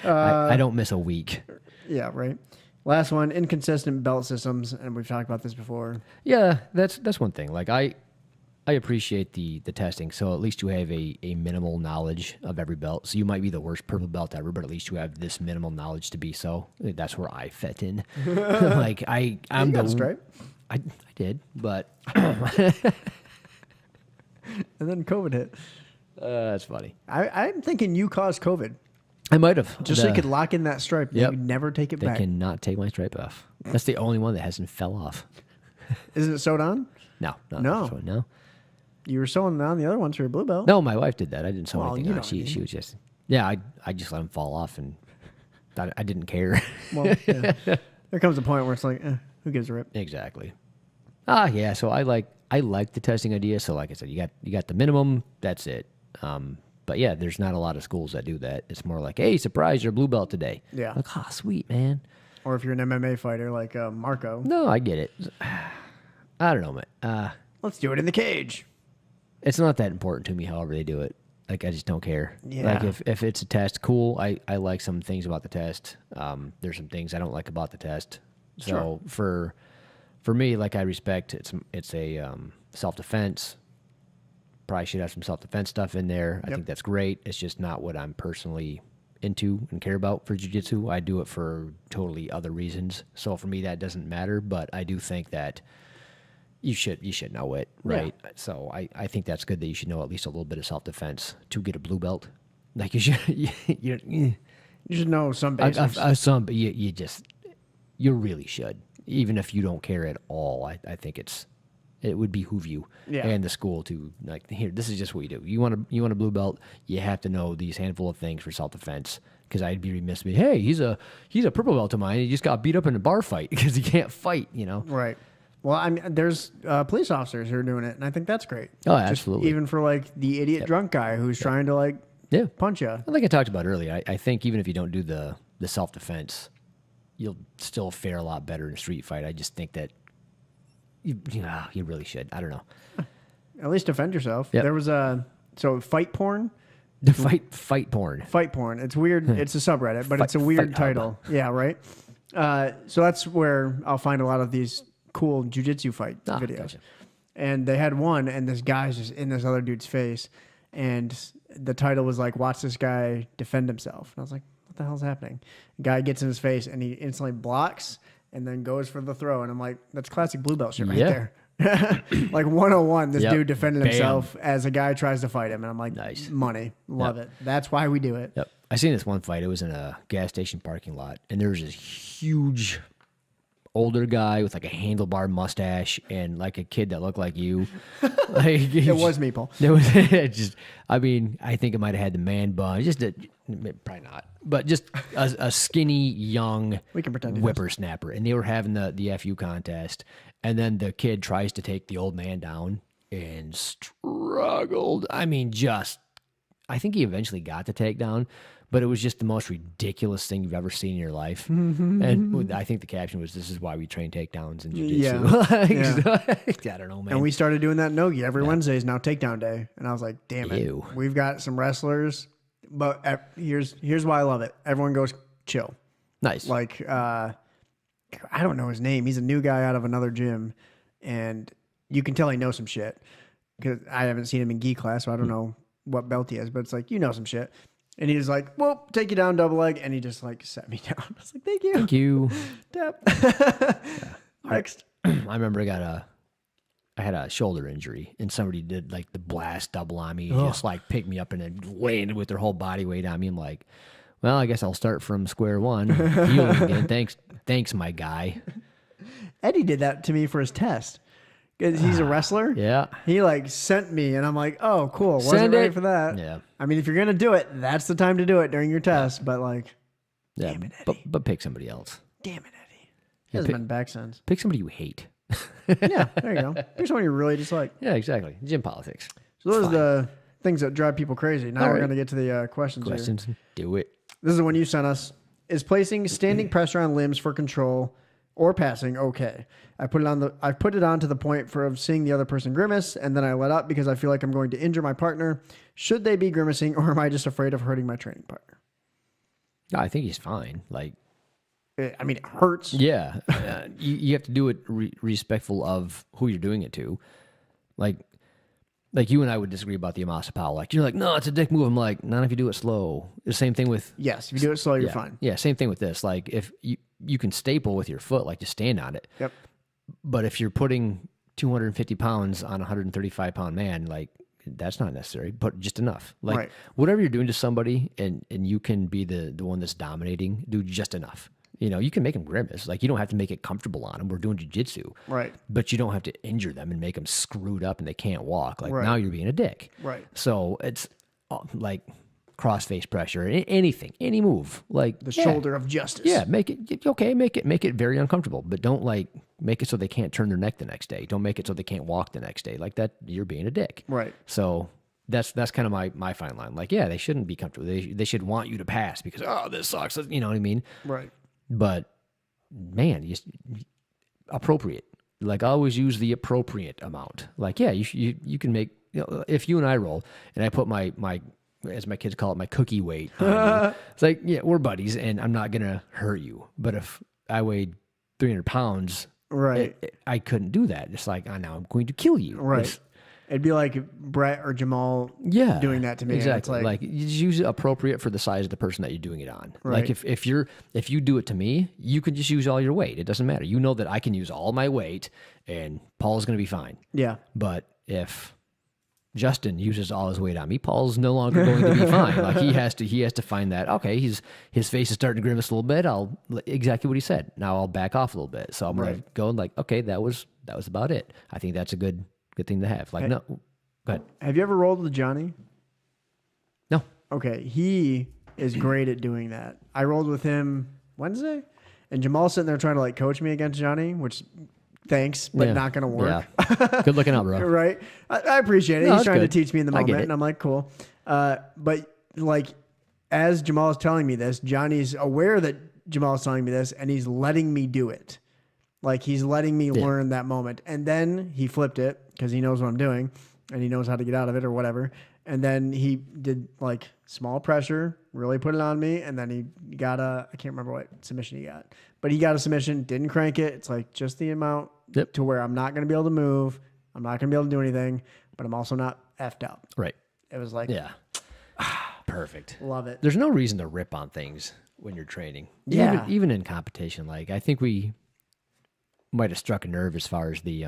I don't miss a week. Yeah, right. Last one, inconsistent belt systems, and we've talked about this before. Yeah, that's one thing. Like I appreciate the testing. So at least you have a minimal knowledge of every belt. So you might be the worst purple belt ever, but at least you have this minimal knowledge to be so. That's where I fit in. Like I'm you got a stripe. I did, but And then COVID hit. that's funny. I'm thinking you caused COVID. I might have. Just so you could lock in that stripe. Yep. You never take it They back. cannot take my stripe off. That's the only one that hasn't fell off. Isn't it sewed on? No, not No. this one, no. You were sewing on the other ones for your blue belt. No, my wife did that. I didn't sew Well, anything you on. know what I mean. She was just, yeah, I just let them fall off, and I didn't care. Well, yeah. There comes a point where it's like, who gives a rip? Exactly. Yeah. So I like the testing idea. So like I said, you got the minimum. That's it. But yeah, there's not a lot of schools that do that. It's more like, hey, surprise, you're blue belt today. Yeah. Like, sweet, man. Or if you're an MMA fighter like Marco. No, I get it. I don't know, man. Let's do it in the cage. It's not that important to me, however they do it. Like, I just don't care. Yeah. Like, if it's a test, cool. I like some things about the test. There's some things I don't like about the test. So for me, like, I respect it's a self-defense. Probably should have some self-defense stuff in there. I think that's great. It's just not what I'm personally into and care about for jiu-jitsu. I do it for totally other reasons. So for me, that doesn't matter. But I do think that you should know it, right? Yeah. So I think that's good that you should know at least a little bit of self-defense to get a blue belt. Like you should you should know some basics. You really should, even if you don't care at all. I think it would behoove you and the school to, like, here, this is just what you do. You want a blue belt, you have to know these handful of things for self-defense. Because I'd be remiss to be, hey, he's a purple belt of mine. He just got beat up in a bar fight because he can't fight, you know? Right. Well, I mean, there's police officers who are doing it, and I think that's great. Oh, Just absolutely. even for like the idiot drunk guy who's trying to like punch you. Like I talked about earlier, I think even if you don't do the self-defense, you'll still fare a lot better in a street fight. I just think that you really should. I don't know. At least defend yourself. Yep. There was fight porn. The fight porn. Fight porn. It's weird. It's a subreddit, but it's a weird title. Yeah, right. So that's where I'll find a lot of these cool jiu-jitsu fight videos. Gotcha. And they had one, and this guy's just in this other dude's face, and the title was like, "Watch this guy defend himself." And I was like, "What the hell's happening?" Guy gets in his face, and he instantly blocks, and then goes for the throw. And I'm like, "That's classic blue belt shit right there." Like 101, this dude defended himself as a guy tries to fight him, and I'm like, nice. Money, love it. That's why we do it. Yep. I seen this one fight. It was in a gas station parking lot, and there was this huge older guy with like a handlebar mustache and like a kid that looked like you. Like, it was Meeple. It was just. I mean, I think it might have had the man bun. Probably not, but just a skinny young We can pretend whippersnapper, and they were having the FU contest, and then the kid tries to take the old man down and struggled. I mean, I think he eventually got the takedown, but it was just the most ridiculous thing you've ever seen in your life. And I think the caption was, "This is why we train takedowns in jiu-jitsu." I don't know, man. And we started doing that in Nogi. Every Wednesday is now takedown day. And I was like, damn it. Ew. We've got some wrestlers, but here's why I love it. Everyone goes chill. Nice. Like, I don't know his name. He's a new guy out of another gym, and you can tell he knows some shit because I haven't seen him in gi class, so I don't know what belt he has, but it's like, you know some shit. And he was like, "Well, take you down double leg," and he just like set me down. I was like, "Thank you, Thank you." Tap. Next, I remember I had a shoulder injury, and somebody did like the blast double on me, just like picked me up and then landed with their whole body weight on me. I'm like, well, I guess I'll start from square one. Healing again. Thanks, my guy. Eddie did that to me for his test. He's a wrestler. Yeah. He like sent me, and I'm like, "Oh, cool. Wasn't Send ready it. for that." Yeah. I mean, if you're gonna do it, that's the time to do it during your test. But like, Yeah. damn it, Eddie. But pick somebody else. Damn it, Eddie. He hasn't been back since. Pick somebody you hate. Yeah, there you go. Pick someone you really dislike. Yeah, exactly. Gym politics. So those are the things that drive people crazy. Now All we're right. going to get to the questions here. Questions. Do it. This is the one you sent us. Is placing standing pressure on limbs for control or passing okay? I put it on to the point of seeing the other person grimace, and then I let up because I feel like I'm going to injure my partner. Should they be grimacing, or am I just afraid of hurting my training partner? No, I think he's fine. Like, I mean, it hurts. yeah, you have to do it respectful of who you're doing it to. Like, Like you and I would disagree about the Amasa Powell. Like you're like, no, it's a dick move. I'm like, not if you do it slow. The same thing with Yes, if you do it slow, you're yeah, fine. Yeah, same thing with this. Like if you can staple with your foot, like just stand on it. Yep. But if you're putting 250 pounds on a 135 pound man, like that's not necessary. But just enough. Like Right. whatever you're doing to somebody, and you can be the one that's dominating. Do just enough. You know, you can make them grimace. Like, you don't have to make it comfortable on them. We're doing jiu-jitsu. Right. But you don't have to injure them and make them screwed up and they can't walk. Like, Right. now you're being a dick. Right. So it's like cross-face pressure, anything, any move. Like The shoulder of justice. Yeah, make it very uncomfortable. But don't, like, make it so they can't turn their neck the next day. Don't make it so they can't walk the next day. Like that, you're being a dick. Right. So that's kind of my fine line. Like, yeah, they shouldn't be comfortable. They should want you to pass because, oh, this sucks. You know what I mean? Right. But man, just appropriate. Like always use the appropriate amount. Like, yeah, you can make, you know, if you and I roll and I put my as my kids call it, my cookie weight on you, it's like, yeah, we're buddies and I'm not gonna hurt you. But if I weighed 300 pounds, Right. I couldn't do that. It's like, now I'm going to kill you. Right. It'd be like Brett or Jamal Yeah, doing that to me. Exactly. It's Like you just use it appropriate for the size of the person that you're doing it on. Right. Like if you do it to me, you can just use all your weight. It doesn't matter. You know that I can use all my weight and Paul's going to be fine. Yeah. But if Justin uses all his weight on me, Paul's no longer going to be fine. Like he has to find that, okay, his face is starting to grimace a little bit. Exactly what he said. Now I'll back off a little bit. So I'm going to go like, okay, that was about it. I think that's a good thing to have. Like, no, go ahead. Have you ever rolled with Johnny? No. Okay. He is great at doing that. I rolled with him Wednesday, and Jamal's sitting there trying to like coach me against Johnny, which thanks, but Yeah. not going to work. Yeah. Good looking out, bro. Right. I appreciate it. No, He's that's trying good. to teach me in the I get moment, it. and I'm like, cool. But like, as Jamal is telling me this, Johnny's aware that Jamal is telling me this, and he's letting me do it. Like he's letting me learn that moment. And then he flipped it because he knows what I'm doing and he knows how to get out of it or whatever. And then he did like small pressure, really put it on me. And then he got I can't remember what submission he got, but he got a submission, didn't crank it. It's like just the amount to where I'm not going to be able to move. I'm not going to be able to do anything, but I'm also not effed up. Right. It was like, Yeah. Perfect. Love it. There's no reason to rip on things when you're training. Yeah. Even in competition. Like I think we might have struck a nerve as far as the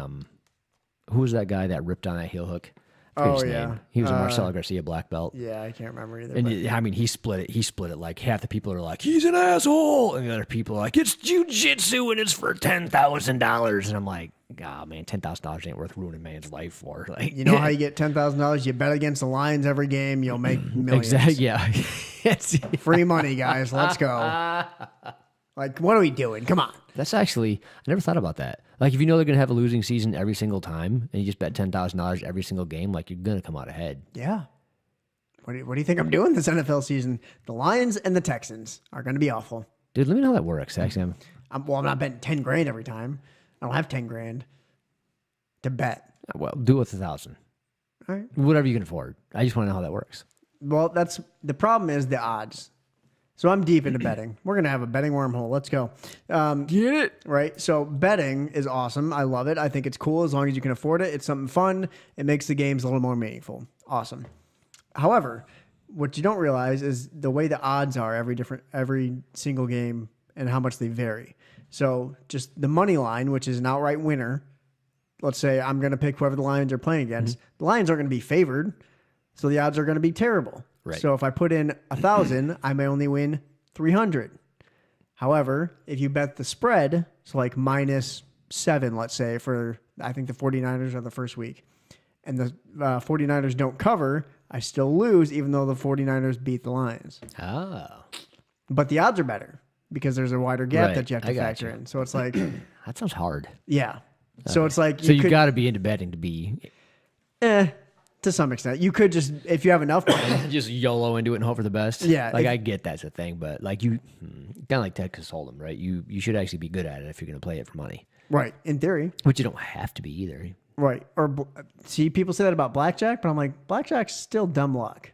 who was that guy that ripped on that heel hook? I forget his name. He was a Marcelo Garcia black belt. Yeah, I can't remember either. And I mean, he split it. He split it. Like half the people are like, he's an asshole, and the other people are like, it's jiu-jitsu and it's for $10,000. And I'm like, God, man, $10,000 ain't worth ruining a man's life for. Like, you know how you get $10,000? You bet against the Lions every game, you'll make millions. exactly. Yeah. Free money, guys. Let's go. Like, what are we doing? Come on. That's actually, I never thought about that. Like, if you know they're going to have a losing season every single time, and you just bet $10,000 every single game, like, you're going to come out ahead. Yeah. What do you think I'm doing this NFL season? The Lions and the Texans are going to be awful. Dude, let me know how that works, actually. I'm not betting 10 grand every time. I don't have 10 grand to bet. Well, do it with 1,000. All right. Whatever you can afford. I just want to know how that works. Well, that's the problem is the odds. So I'm deep into betting. We're going to have a betting wormhole. Let's go. Get it? Right. So betting is awesome. I love it. I think it's cool as long as you can afford it. It's something fun. It makes the games a little more meaningful. Awesome. However, what you don't realize is the way the odds are every single game and how much they vary. So just the money line, which is an outright winner. Let's say I'm going to pick whoever the Lions are playing against. The Lions aren't going to be favored. So the odds are going to be terrible. Right. So if I put in 1,000, I may only win 300. However, if you bet the spread, so like -7, let's say, for I think the 49ers are the first week, and the 49ers don't cover, I still lose even though the 49ers beat the Lions. Oh. But the odds are better because there's a wider gap Right. that you have to I got factor you. in. So it's like, That sounds hard. yeah. So it's like So you could- got to be into betting to be to some extent. You could just, if you have enough money. just YOLO into it and hope for the best. Yeah, Like, if- I get that's a thing, but like you, kind of like Texas Hold'em, right? You should actually be good at it if you're going to play it for money, Right. In theory. which you don't have to be either. Right. Or see, people say that about blackjack, but I'm like, blackjack's still dumb luck.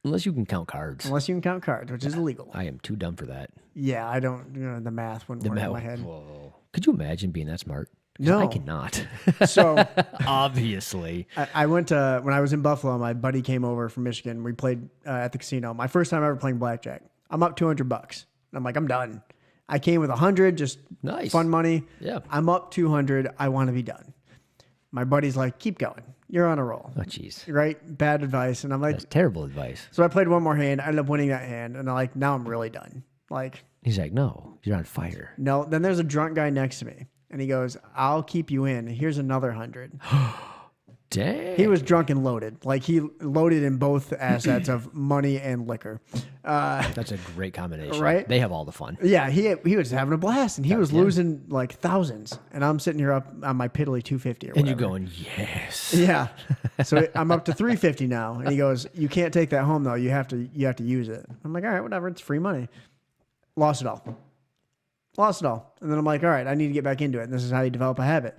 Unless you can count cards. Unless you can count cards, which is illegal. I am too dumb for that. Yeah, I don't, the math wouldn't work in my head. Whoa. Could you imagine being that smart? No. I cannot. So Obviously. I went to, when I was in Buffalo, my buddy came over from Michigan. We played at the casino. My first time ever playing blackjack. I'm up $200. And I'm like, I'm done. I came with 100, just Nice. fun money. Yeah. I'm up 200. I want to be done. My buddy's like, keep going. You're on a roll. Oh, jeez. Right? Bad advice. And I'm like, That's terrible advice. so I played one more hand. I ended up winning that hand. And I'm like, now I'm really done. Like, He's like, no, you're on fire. no. Then there's a drunk guy next to me. And he goes, I'll keep you in. Here's another 100. Dang. He was drunk and loaded. Like he loaded in both assets of money and liquor. That's a great combination. Right? They have all the fun. Yeah, he was having a blast and he was losing like thousands. And I'm sitting here up on my piddly 250 or whatever. And you're going, yes. Yeah. So I'm up to 350 now. And he goes, you can't take that home though. You have to use it. I'm like, all right, whatever. It's free money. Lost it all. And then I'm like, all right, I need to get back into it. And this is how you develop a habit.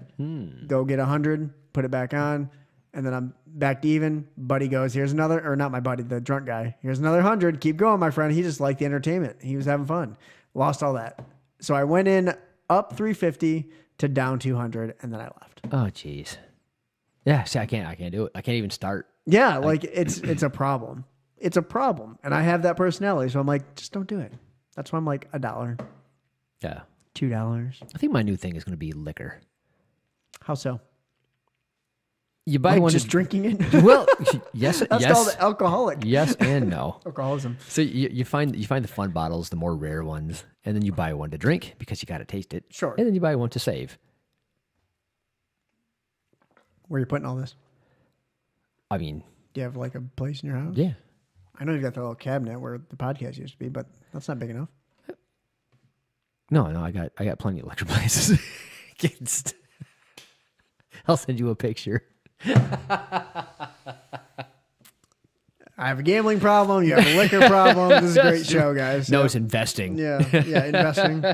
Go get 100, put it back on. And then I'm back to even. Buddy goes, here's another, or not my buddy, the drunk guy. Here's another 100. Keep going, my friend. He just liked the entertainment. He was having fun. Lost all that. So I went in up 350 to down 200, and then I left. Oh, jeez. Yeah, see, I can't do it. I can't even start. Yeah, like it's a problem. It's a problem. And I have that personality. So I'm like, just don't do it. That's why I'm like $1, Yeah. $2. I think my new thing is going to be liquor. How so? You buy Like one just drinking it? Well, yes, That's called alcoholic. yes, and no. Alcoholism. So you find the fun bottles, the more rare ones, and then you buy one to drink because you got to taste it. Sure. And then you buy one to save. Where are you putting all this? I mean, Do you have like a place in your house? yeah. I know you've got the little cabinet where the podcast used to be, but that's not big enough. No, I got plenty of liquor places. I'll send you a picture. I have a gambling problem. You have a liquor problem. This is a great show, guys. No, it's investing. Yeah, investing.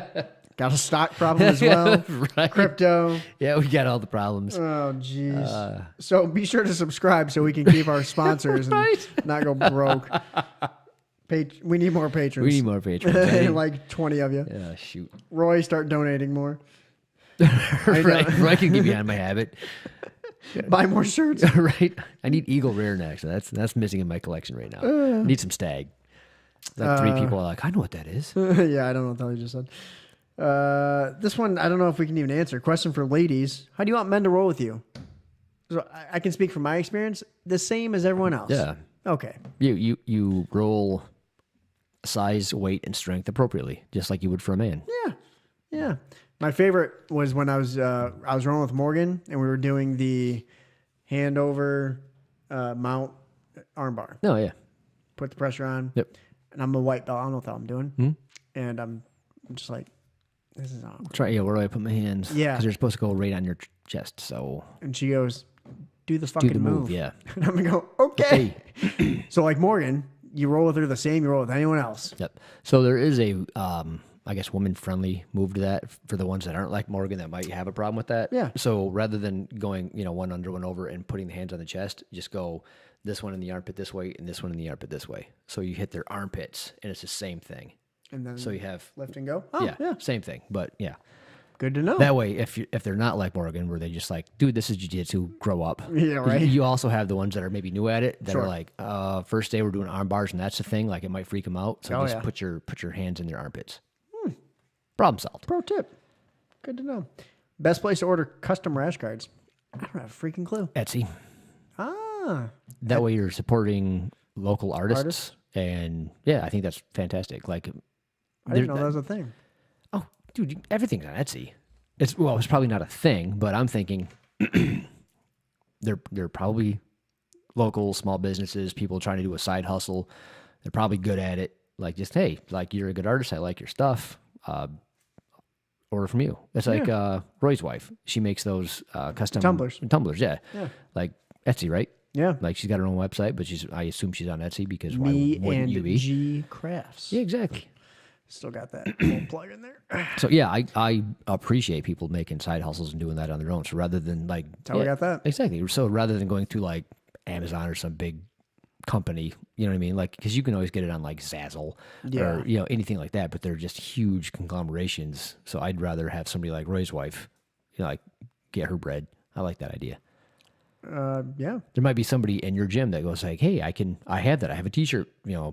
Got a stock problem as well. Right. Crypto. Yeah, we got all the problems. Oh, jeez. So be sure to subscribe so we can keep our sponsors and not go broke. We need more patrons. We need more patrons. Like 20 of you. Yeah, shoot. Roy, start donating more. Right, can get behind my habit. Buy more shirts. Right. I need Eagle Rare next. That's missing in my collection right now. I need some Stag. Like 3 people are like, I know what that is. Yeah, I don't know what the hell you just said. This one, I don't know if we can even answer. Question for ladies. How do you want men to roll with you? So I can speak from my experience. The same as everyone else. Yeah. Okay. You roll size, weight, and strength appropriately, just like you would for a man. Yeah. My favorite was when I was rolling with Morgan and we were doing the hand over mount armbar. Oh, yeah. Put the pressure on. Yep. And I'm a white belt. I don't know what the hell I'm doing. And I'm just like, this is awkward. Where do I put my hands? Yeah. Because they're supposed to go right on your chest, so... And she goes, do the fucking move. Yeah. And I'm going to go, okay. So like Morgan, you roll with her the same you roll with anyone else. Yep. So there is a, I guess, woman-friendly move to that for the ones that aren't like Morgan that might have a problem with that. Yeah. So rather than going, one under, one over, and putting the hands on the chest, just go this one in the armpit this way and this one in the armpit this way. So you hit their armpits, and it's the same thing. And then So you have... lift and go. Oh, yeah. Same thing. But, yeah. Good to know. That way, if they're not like Morgan, where they just like, dude, this is jiu-jitsu, grow up. Yeah, right. You also have the ones that are maybe new at it that Sure. are like, first day we're doing arm bars, and that's the thing. Like, it might freak them out. So just put your hands in their armpits. Problem solved. Pro tip. Good to know. Best place to order custom rash guards. I don't have a freaking clue. Etsy. That way you're supporting local artists. And yeah, I think that's fantastic. Like, I didn't know that was a thing. Oh, dude, everything's on Etsy. It's probably not a thing, but I'm thinking they're probably local small businesses, people trying to do a side hustle. They're probably good at it. Like, just, hey, like, you're a good artist. I like your stuff. Order from you. It's like Roy's wife. She makes those custom tumblers. Yeah. Like Etsy, right? Yeah. Like, she's got her own website, but I assume she's on Etsy because Me why wouldn't and you be? G Crafts. Yeah, exactly. Still got that little plug in there. So yeah, I appreciate people making side hustles and doing that on their own. So rather than like, That's how we got that. Exactly. So rather than going through like Amazon or some big company, you know what I mean? Like, because you can always get it on like Zazzle or anything like that, but they're just huge conglomerations. So I'd rather have somebody like Roy's wife, like get her bread. I like that idea. Yeah. There might be somebody in your gym that goes like, hey, I have that. I have a t-shirt,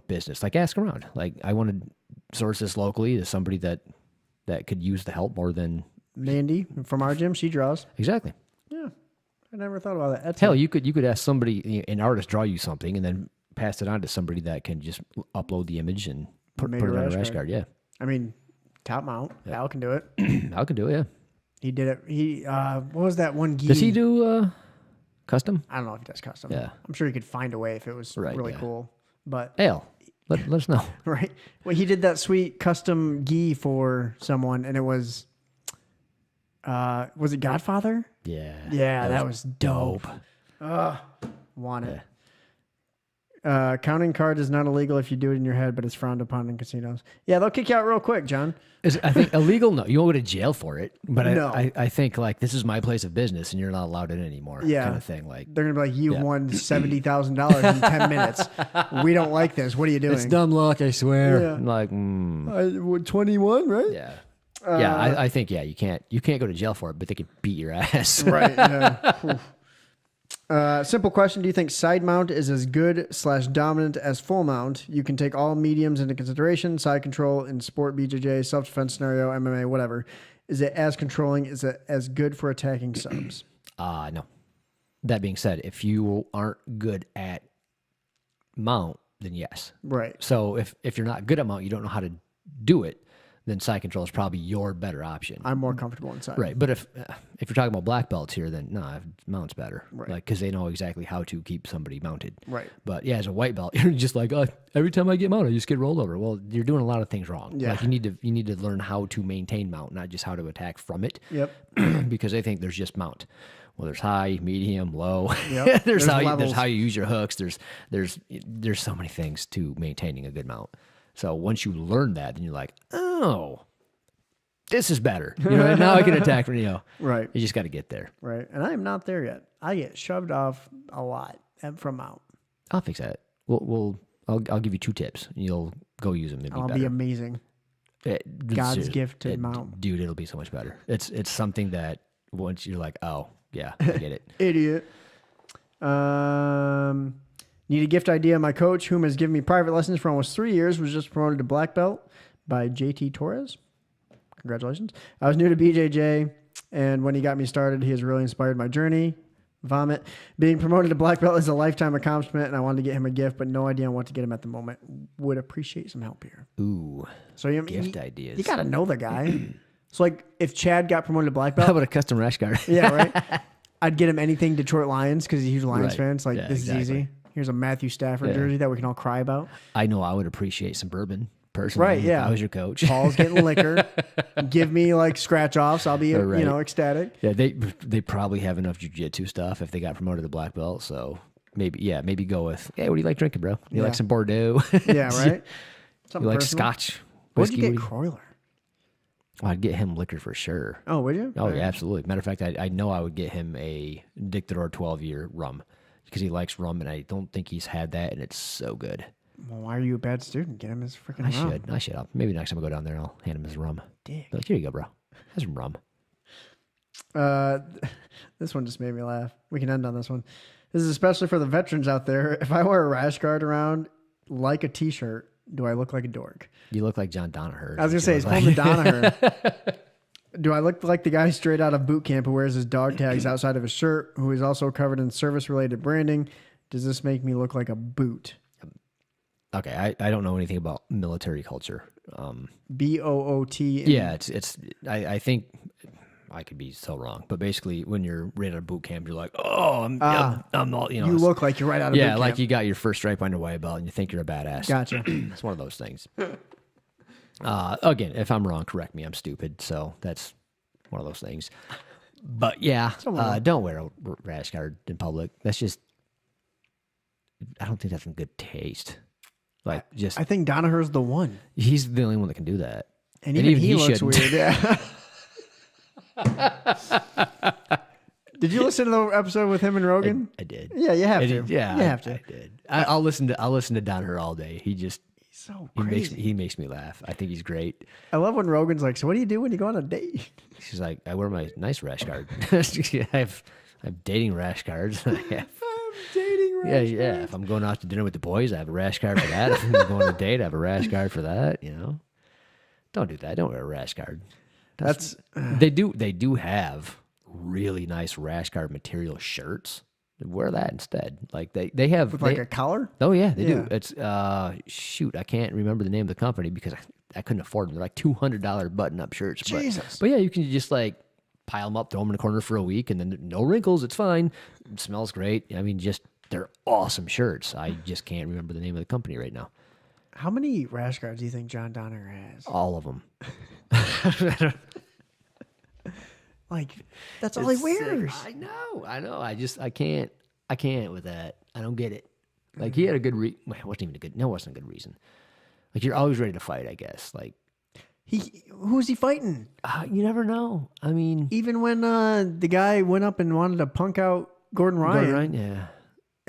business. Like ask around. Like I want to source this locally to somebody that could use the help more than Mandy from our gym. She draws. exactly. Yeah. I never thought about that. That's Hell, you could ask somebody, an artist, draw you something, and then pass it on to somebody that can just upload the image and put it on a rash guard. Yeah, I mean, top mount. Yeah. Al can do it. I can do it. Yeah. He did it. He what was that one gi? Does he do custom? I don't know if he does custom. Yeah. I'm sure he could find a way if it was really cool. But Hell, let us know. Right. Well, he did that sweet custom gi for someone, and it was it Godfather? Yeah. Yeah, that was dope. Want it. Counting cards is not illegal if you do it in your head, but it's frowned upon in casinos. Yeah, they'll kick you out real quick, John. I think illegal? No, you won't go to jail for it. But No. I think like this is my place of business, and you're not allowed in anymore. Yeah. Kind of thing. Like They're gonna be like, you won $70,000 in 10 minutes. We don't like this. What are you doing? it's dumb luck, I swear. Yeah. I'm like, 21, right? yeah. I think you can't go to jail for it, but they can beat your ass. Right. Yeah. Simple question. Do you think side mount is as good / dominant as full mount? You can take all mediums into consideration. Side control in sport, BJJ, self-defense scenario, MMA, whatever. Is it as controlling? Is it as good for attacking subs? No. That being said, if you aren't good at mount, then yes. Right. So if you're not good at mount, you don't know how to do it, then side control is probably your better option. I'm more comfortable inside. Right. But if you're talking about black belts here, then no, mount's better. Right. Like, because they know exactly how to keep somebody mounted. Right. But yeah, as a white belt, you're just like, every time I get mounted, I just get rolled over. Well, you're doing a lot of things wrong. Yeah. Like you need to learn how to maintain mount, not just how to attack from it. Yep. Because they think there's just mount. Well, there's high, medium, low. Yep. there's how levels. you use your hooks. There's so many things to maintaining a good mount. So once you learn that, then you're like, oh, this is better. Now I can attack from, Right. You just got to get there. Right. And I am not there yet. I get shoved off a lot from mount. I'll fix that. I'll give you 2 tips. And you'll go use them. I'll be amazing. God's gift to mount. Dude, it'll be so much better. It's something that once you're like, oh, yeah, I get it. Idiot. Need a gift idea. My coach, whom has given me private lessons for almost 3 years, was just promoted to black belt by JT Torres. Congratulations. I was new to BJJ, and when he got me started, he has really inspired my journey. Vomit. Being promoted to black belt is a lifetime accomplishment, and I wanted to get him a gift, but no idea on what to get him at the moment. Would appreciate some help here. Ooh, so gift ideas. You got to know the guy. So, like, if Chad got promoted to black belt. How about a custom rash guard? Yeah, right? I'd get him anything Detroit Lions because he's a huge Lions fan. It's like, this is easy. Here's a Matthew Stafford jersey that we can all cry about. I know I would appreciate some bourbon. Personally, right, yeah. If I was your coach. Paul's getting liquor. Give me like scratch offs. I'll be ecstatic. Yeah, they probably have enough jiu-jitsu stuff if they got promoted to black belt. So maybe go with, hey, what do you like drinking, bro? You like some Bordeaux? Yeah, right. You like Scotch? What'd you get Croyler? Oh, I'd get him liquor for sure. Oh, would you? Oh, yeah, absolutely. Matter of fact, I know I would get him a Dictador 12-year rum because he likes rum, and I don't think he's had that, and it's so good. Well, why are you a bad student? Get him his freaking rum. I should. Maybe next time I go down there, I'll hand him his rum. Dick. Like, here you go, bro. Have some rum. This one just made me laugh. We can end on this one. This is especially for the veterans out there. If I wear a rash guard around like a t-shirt, do I look like a dork? You look like John Danaher. I was going to say, he's Coleman Danaher. Do I look like the guy straight out of boot camp who wears his dog tags outside of his shirt, who is also covered in service-related branding? Does this make me look like a boot? Okay, I don't know anything about military culture. BOOT. Yeah, I think I could be so wrong, but basically, when you're right out of boot camp, you're like, oh, I'm all, You look like you're right out of boot camp. Yeah, like you got your first stripe on your white belt, and you think you're a badass. Gotcha. It's one of those things. Again, if I'm wrong, correct me. I'm stupid, so that's one of those things. But yeah, don't wear a rash guard in public. That's just, I don't think that's in good taste. Like, I think Danaher's the one. He's the only one that can do that. And even he looks shouldn't. weird. Yeah. Did you listen to the episode with him and Rogan? I did. Yeah, you have to. Yeah, you have to. I did. I'll listen to Danaher all day. He's so crazy. He makes me laugh. I think he's great. I love when Rogan's like, so what do you do when you go on a date? She's like, I wear my nice rash guard. I have dating rash guards. I have, Dating rash yeah. If I'm going out to dinner with the boys, I have a rash guard for that. If I'm going on a date, I have a rash guard for that. You know, don't do that. Don't wear a rash guard. They do have really nice rash guard material shirts. Wear that instead. Like they have with like a collar. Oh yeah, they do. It's shoot, I can't remember the name of the company because I couldn't afford them. They're like $200 button-up shirts. Jesus. But yeah, you can just like pile them up, throw them in the corner for a week, and then no wrinkles. It's fine. It smells great. I mean, just they're awesome shirts. I just can't remember the name of the company right now. How many rash guards do you think John Donner has? All of them. Like that's all he wears. I know. I can't with that. I don't get it. Like he had a good well, it wasn't even a good. No, it wasn't a good reason. Like you're always ready to fight, I guess. Like who's he fighting? You never know. I mean, even when the guy went up and wanted to punk out Gordon Ryan, yeah.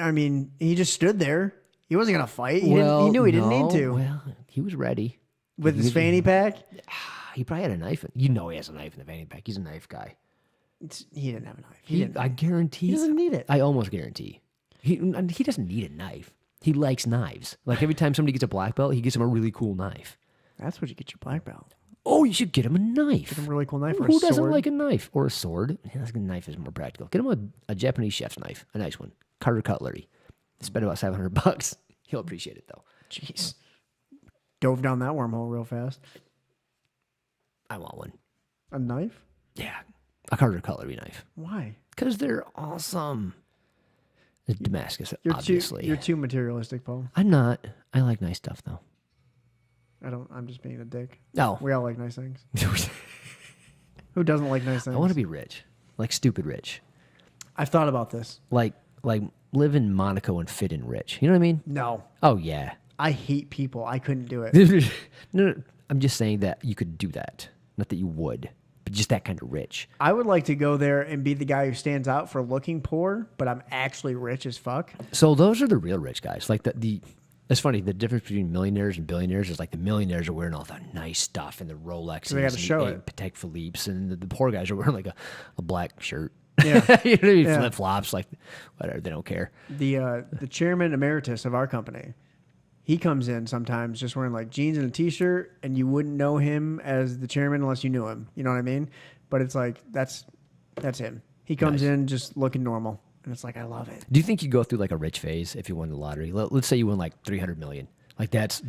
I mean, he just stood there. He wasn't gonna fight. He knew he didn't need to. Well, he was ready with his fanny pack. He probably had a knife. You know, he has a knife in the fanny pack. He's a knife guy. He didn't have a knife. I guarantee. He doesn't need it. I almost guarantee. He doesn't need a knife. He likes knives. Like every time somebody gets a black belt, he gets him a really cool knife. That's what you get your black belt. Oh, you should get him a knife. Get him a really cool knife or a Who sword. doesn't like a knife or a sword? Yeah, a knife is more practical. Get him a Japanese chef's knife, a nice one. Carter Cutlery. Spend about $700. He'll appreciate it though. Jeez. Dove down that wormhole real fast. I want one. A knife? Yeah. A Carter Cutlery knife. Why? Because they're awesome. Damascus, obviously. You're too materialistic, Paul. I'm not. I like nice stuff though. I'm just being a dick. No. We all like nice things. Who doesn't like nice things? I want to be rich. Like stupid rich. I've thought about this. Like live in Monaco and fit in rich. You know what I mean? No. Oh yeah. I hate people. I couldn't do it. No, I'm just saying that you could do that. Not that you would, but just that kind of rich. I would like to go there and be the guy who stands out for looking poor, but I'm actually rich as fuck. So those are the real rich guys. Like it's funny, the difference between millionaires and billionaires is like the millionaires are wearing all the nice stuff and the Rolexes they got to show and it. Patek Philippe's, and the poor guys are wearing like a black shirt. Yeah. You know what I mean? Yeah. Flip flops, like whatever, they don't care. The chairman emeritus of our company, he comes in sometimes just wearing like jeans and a t-shirt, and you wouldn't know him as the chairman unless you knew him. You know what I mean? But it's like that's him. He comes in just looking normal, and it's like I love it. Do you think you go through like a rich phase if you won the lottery? Let's say you win like $300 million. Like that's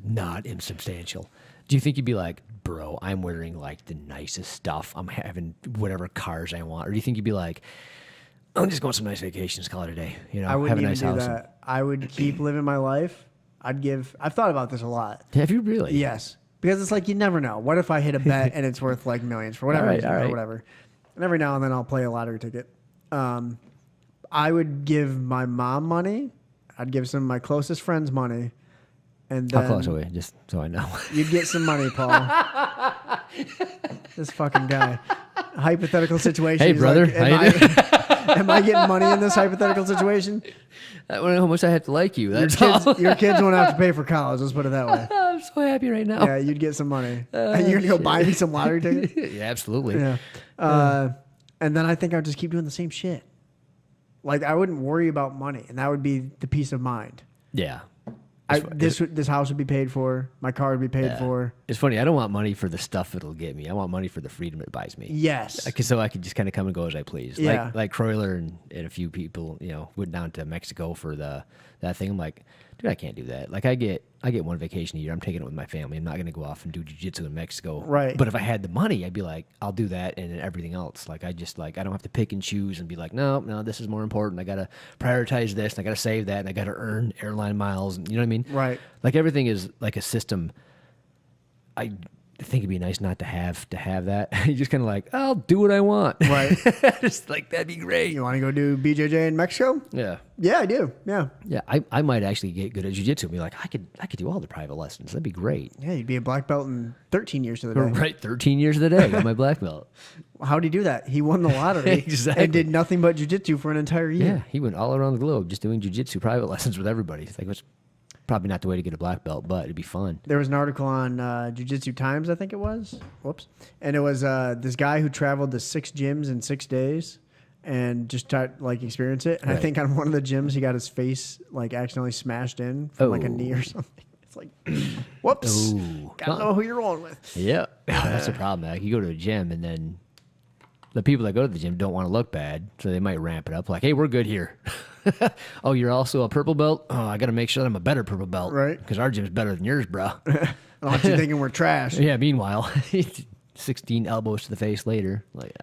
not insubstantial. Do you think you'd be like, bro, I'm wearing like the nicest stuff. I'm having whatever cars I want, or do you think you'd be like, I'm just going on some nice vacations, call it a day. You know, I wouldn't have a even nice do house. that. I would keep living my life. I've thought about this a lot. Have you really? Yes. Because it's like you never know. What if I hit a bet and it's worth like millions for whatever reason or whatever. And every now and then I'll play a lottery ticket. I would give my mom money. I'd give some of my closest friends money. And then How close are we? Just so I know. You'd get some money, Paul. This fucking guy. Hypothetical situation. Hey, brother. Like, am I getting money in this hypothetical situation? I don't know how much I have to like you. That's Your kids won't have to pay for college. Let's put it that way. I'm so happy right now. Yeah, you'd get some money. And you're going to go buy me some lottery tickets? Yeah, absolutely. Yeah. And then I think I would just keep doing the same shit. Like, I wouldn't worry about money, and that would be the peace of mind. Yeah. This house would be paid for. My car would be paid for. It's funny. I don't want money for the stuff it'll get me. I want money for the freedom it buys me. Yes. So I could just kind of come and go as I please. Yeah. Like Croyler and a few people, went down to Mexico for that thing. I'm like, dude, I can't do that. Like I get one vacation a year. I'm taking it with my family. I'm not going to go off and do jiu-jitsu in Mexico. Right. But if I had the money, I'd be like, I'll do that and then everything else. Like I don't have to pick and choose and be like, no, this is more important. I got to prioritize this and I got to save that and I got to earn airline miles. And you know what I mean? Right. Like everything is like a system. I think it'd be nice not to have that. You just kind of like, I'll do what I want. Right. Just like, that'd be great. You want to go do BJJ in Mexico? Yeah. Yeah, I do. Yeah. Yeah, I might actually get good at jiu-jitsu and be like, I could do all the private lessons. That'd be great. Yeah, you'd be a black belt in 13 years to the day. Right, 13 years of the day. I got my black belt. How'd he do that? He won the lottery Exactly. and did nothing but jiu-jitsu for an entire year. Yeah, he went all around the globe just doing jiu-jitsu private lessons with everybody. It's like, Probably not the way to get a black belt, but it'd be fun. There was an article on Jiu-Jitsu Times, I think it was. Whoops. And it was this guy who traveled to 6 gyms in 6 days and just tried like experience it. And I think on one of the gyms, he got his face like accidentally smashed in from like a knee or something. It's like, whoops. Gotta know who you're rolling with. Yeah. That's the problem. Like, you go to a gym and then the people that go to the gym don't want to look bad, so they might ramp it up like, hey, we're good here. Oh, you're also a purple belt? Oh, I got to make sure that I'm a better purple belt. Right. Because our gym's better than yours, bro. I don't want you thinking we're trash. Yeah, meanwhile, 16 elbows to the face later. Like,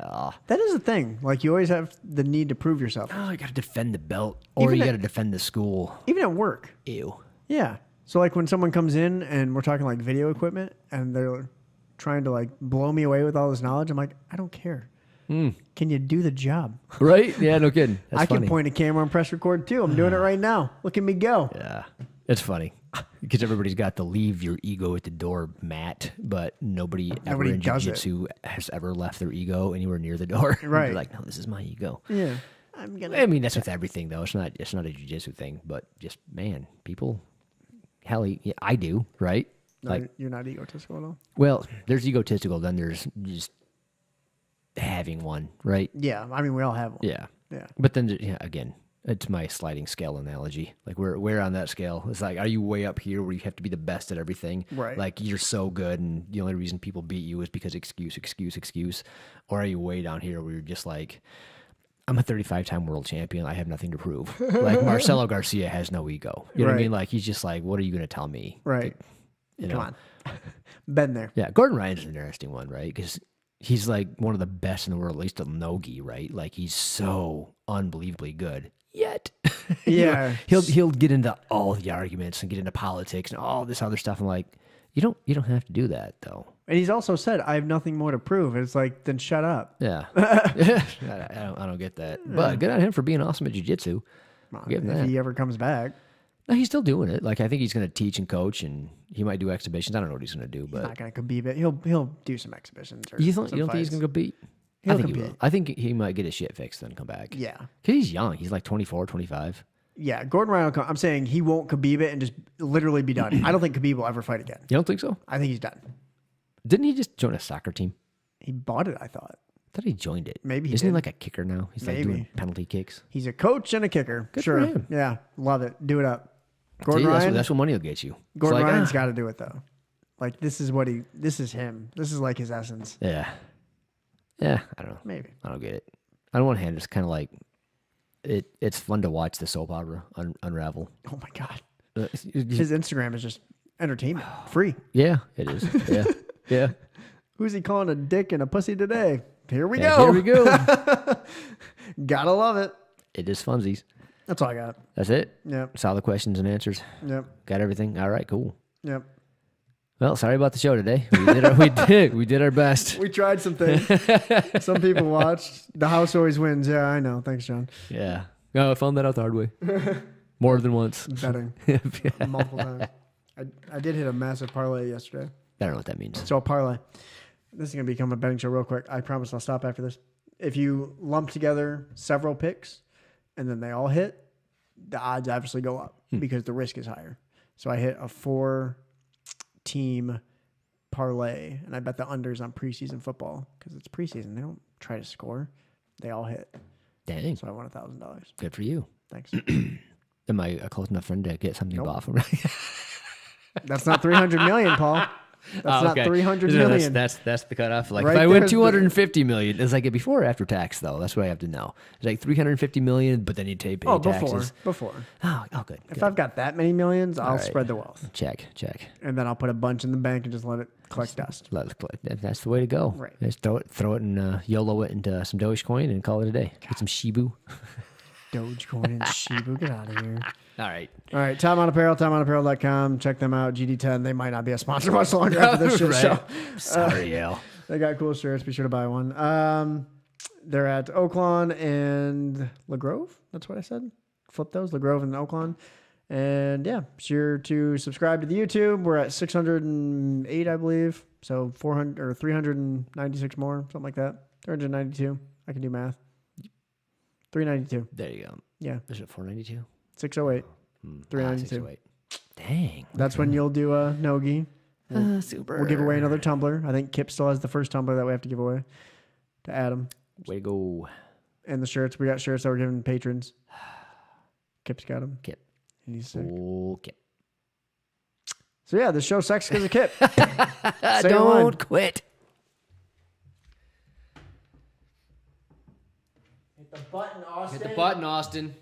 That is the thing. Like, you always have the need to prove yourself. oh, you got to defend the belt, or Even you at- got to defend the school. Even at work. Ew. Yeah. So, like, when someone comes in and we're talking, like, video equipment, and they're trying to, like, blow me away with all this knowledge, I'm like, I don't care. Can you do the job? Right? Yeah, no kidding. That's I funny. can point a camera and press record, too. I'm doing it right now. Look at me go. Yeah. It's funny because everybody's got to leave your ego at the door, Matt, but nobody ever in does it. jiu-jitsu has ever left their ego anywhere near the door. Right. They're like, no, this is my ego. Yeah. I mean, that's with everything, though. It's not a jiu-jitsu thing, but just, man, people, hell, yeah, I do, right? No, you're not egotistical at all? Well, there's egotistical, then there's just having one, right? Yeah. I mean, we all have one. Yeah. Yeah. But then, yeah, again, it's my sliding scale analogy. Like, where on that scale? It's like, are you way up here where you have to be the best at everything? Right. Like, you're so good, and the only reason people beat you is because excuse. Or are you way down here where you're just like, I'm a 35-time world champion. I have nothing to prove. Like, Marcelo Garcia has no ego. You know what I Right. mean? Like, he's just like, what are you going to tell me? Right. You know? Come on. Been there. Yeah, Gordon Ryan's an interesting one, right? Because he's like one of the best in the world, at least at Nogi, right? Like, he's so unbelievably good. Yet, Yeah. he'll get into all the arguments and get into politics and all this other stuff. I'm like, you don't have to do that though. And he's also said, I have nothing more to prove. And it's like, then shut up. Yeah, I don't get that. But good on him for being awesome at jiu-jitsu. Give him If that. he ever comes back, No, he's still doing it. Like, I think he's going to teach and coach, and he might do exhibitions. I don't know what he's going to do, he's but not going to compete it. He'll do some exhibitions. Or you some don't think he's fights. going to compete? He'll I think he compete. will. I think he might get his shit fixed then come back. Yeah. Because he's young. He's like 24, 25. Yeah. Gordon Ryan will come. I'm saying he won't Khabib it and just literally be done. I don't think Khabib will ever fight again. You don't think so? I think he's done. Didn't he just join a soccer team? He bought it, I thought. I thought he joined it. Maybe he Isn't he did. like a kicker now? He's like doing Maybe. penalty kicks. He's a coach and a kicker. Good sure. for him. Yeah. Love it. Do it up. Gordon See, Ryan. that's what money will get you. It's Gordon like, Ryan's got to do it though. Like this is him. This is like his essence. Yeah. Yeah, I don't know. Maybe. I don't get it. On one hand, it's kind of like it's fun to watch the soap opera unravel. Oh my God. His His Instagram is just entertainment. Free. Yeah, it is. Yeah. Yeah. Who's he calling a dick and a pussy today? Here we Yeah, go. here we go. Gotta love it. It is funsies. That's all I got. That's it? Yep. Solid questions and answers. Yep. Got everything? All right, cool. Yep. Well, sorry about the show today. We did our best. We tried some things. Some people watched. The house always wins. Yeah, I know. Thanks, John. Yeah. No, I found that out the hard way. More than once. Betting multiple times. I did hit a massive parlay yesterday. I don't know what that means. So a parlay. This is gonna become a betting show real quick. I promise I'll stop after this. If you lump together several picks and then they all hit, the odds obviously go up because the risk is higher. So I hit a 4-team parlay, and I bet the unders on preseason football because it's preseason. They don't try to score; they all hit. Dang. So I won $1,000. Good for you. Thanks. Am I a close enough friend to get something Nope. off from? That's not 300 million, Paul. That's not 300 million. That's the cutoff. Like Right if I win there's the- 250 million, it's like before or after tax though. That's what I have to know. It's like 350 million, but then you pay taxes. Before. Oh, good. If good. I've got that many millions, I'll right. spread the wealth. Check. And then I'll put a bunch in the bank and just let it collect dust. That's the way to go. Right. Just throw it and YOLO it into some Dogecoin and call it a day. Get some Shibu. Dogecoin and Shibu, get out of here. All right. All right, Time on Apparel, timeonapparel.com. Check them out. GD10, they might not be a sponsor much longer after this shit Right. show. Sorry, Al. They got cool shirts. Be sure to buy one. They're at Oaklawn and LaGrove. That's what I said. Flip those, LaGrove and Oaklawn. And yeah, be sure to subscribe to the YouTube. We're at 608, I believe. So 400 or 396 more, something like that. 392. I can do math. 392. There you go. Yeah. Is it 492? 608. 392. 608. Dang. That's when you'll do a Nogi. Super. We'll give away another tumbler. I think Kip still has the first tumbler that we have to give away to Adam. Way to go. And the shirts. We got shirts that we're giving patrons. Kip's got them. Kip. And he's sick. Oh, Kip. So yeah, the show sucks because of Kip. Say Don't quit. Hit the button, Austin. Hit the button, Austin.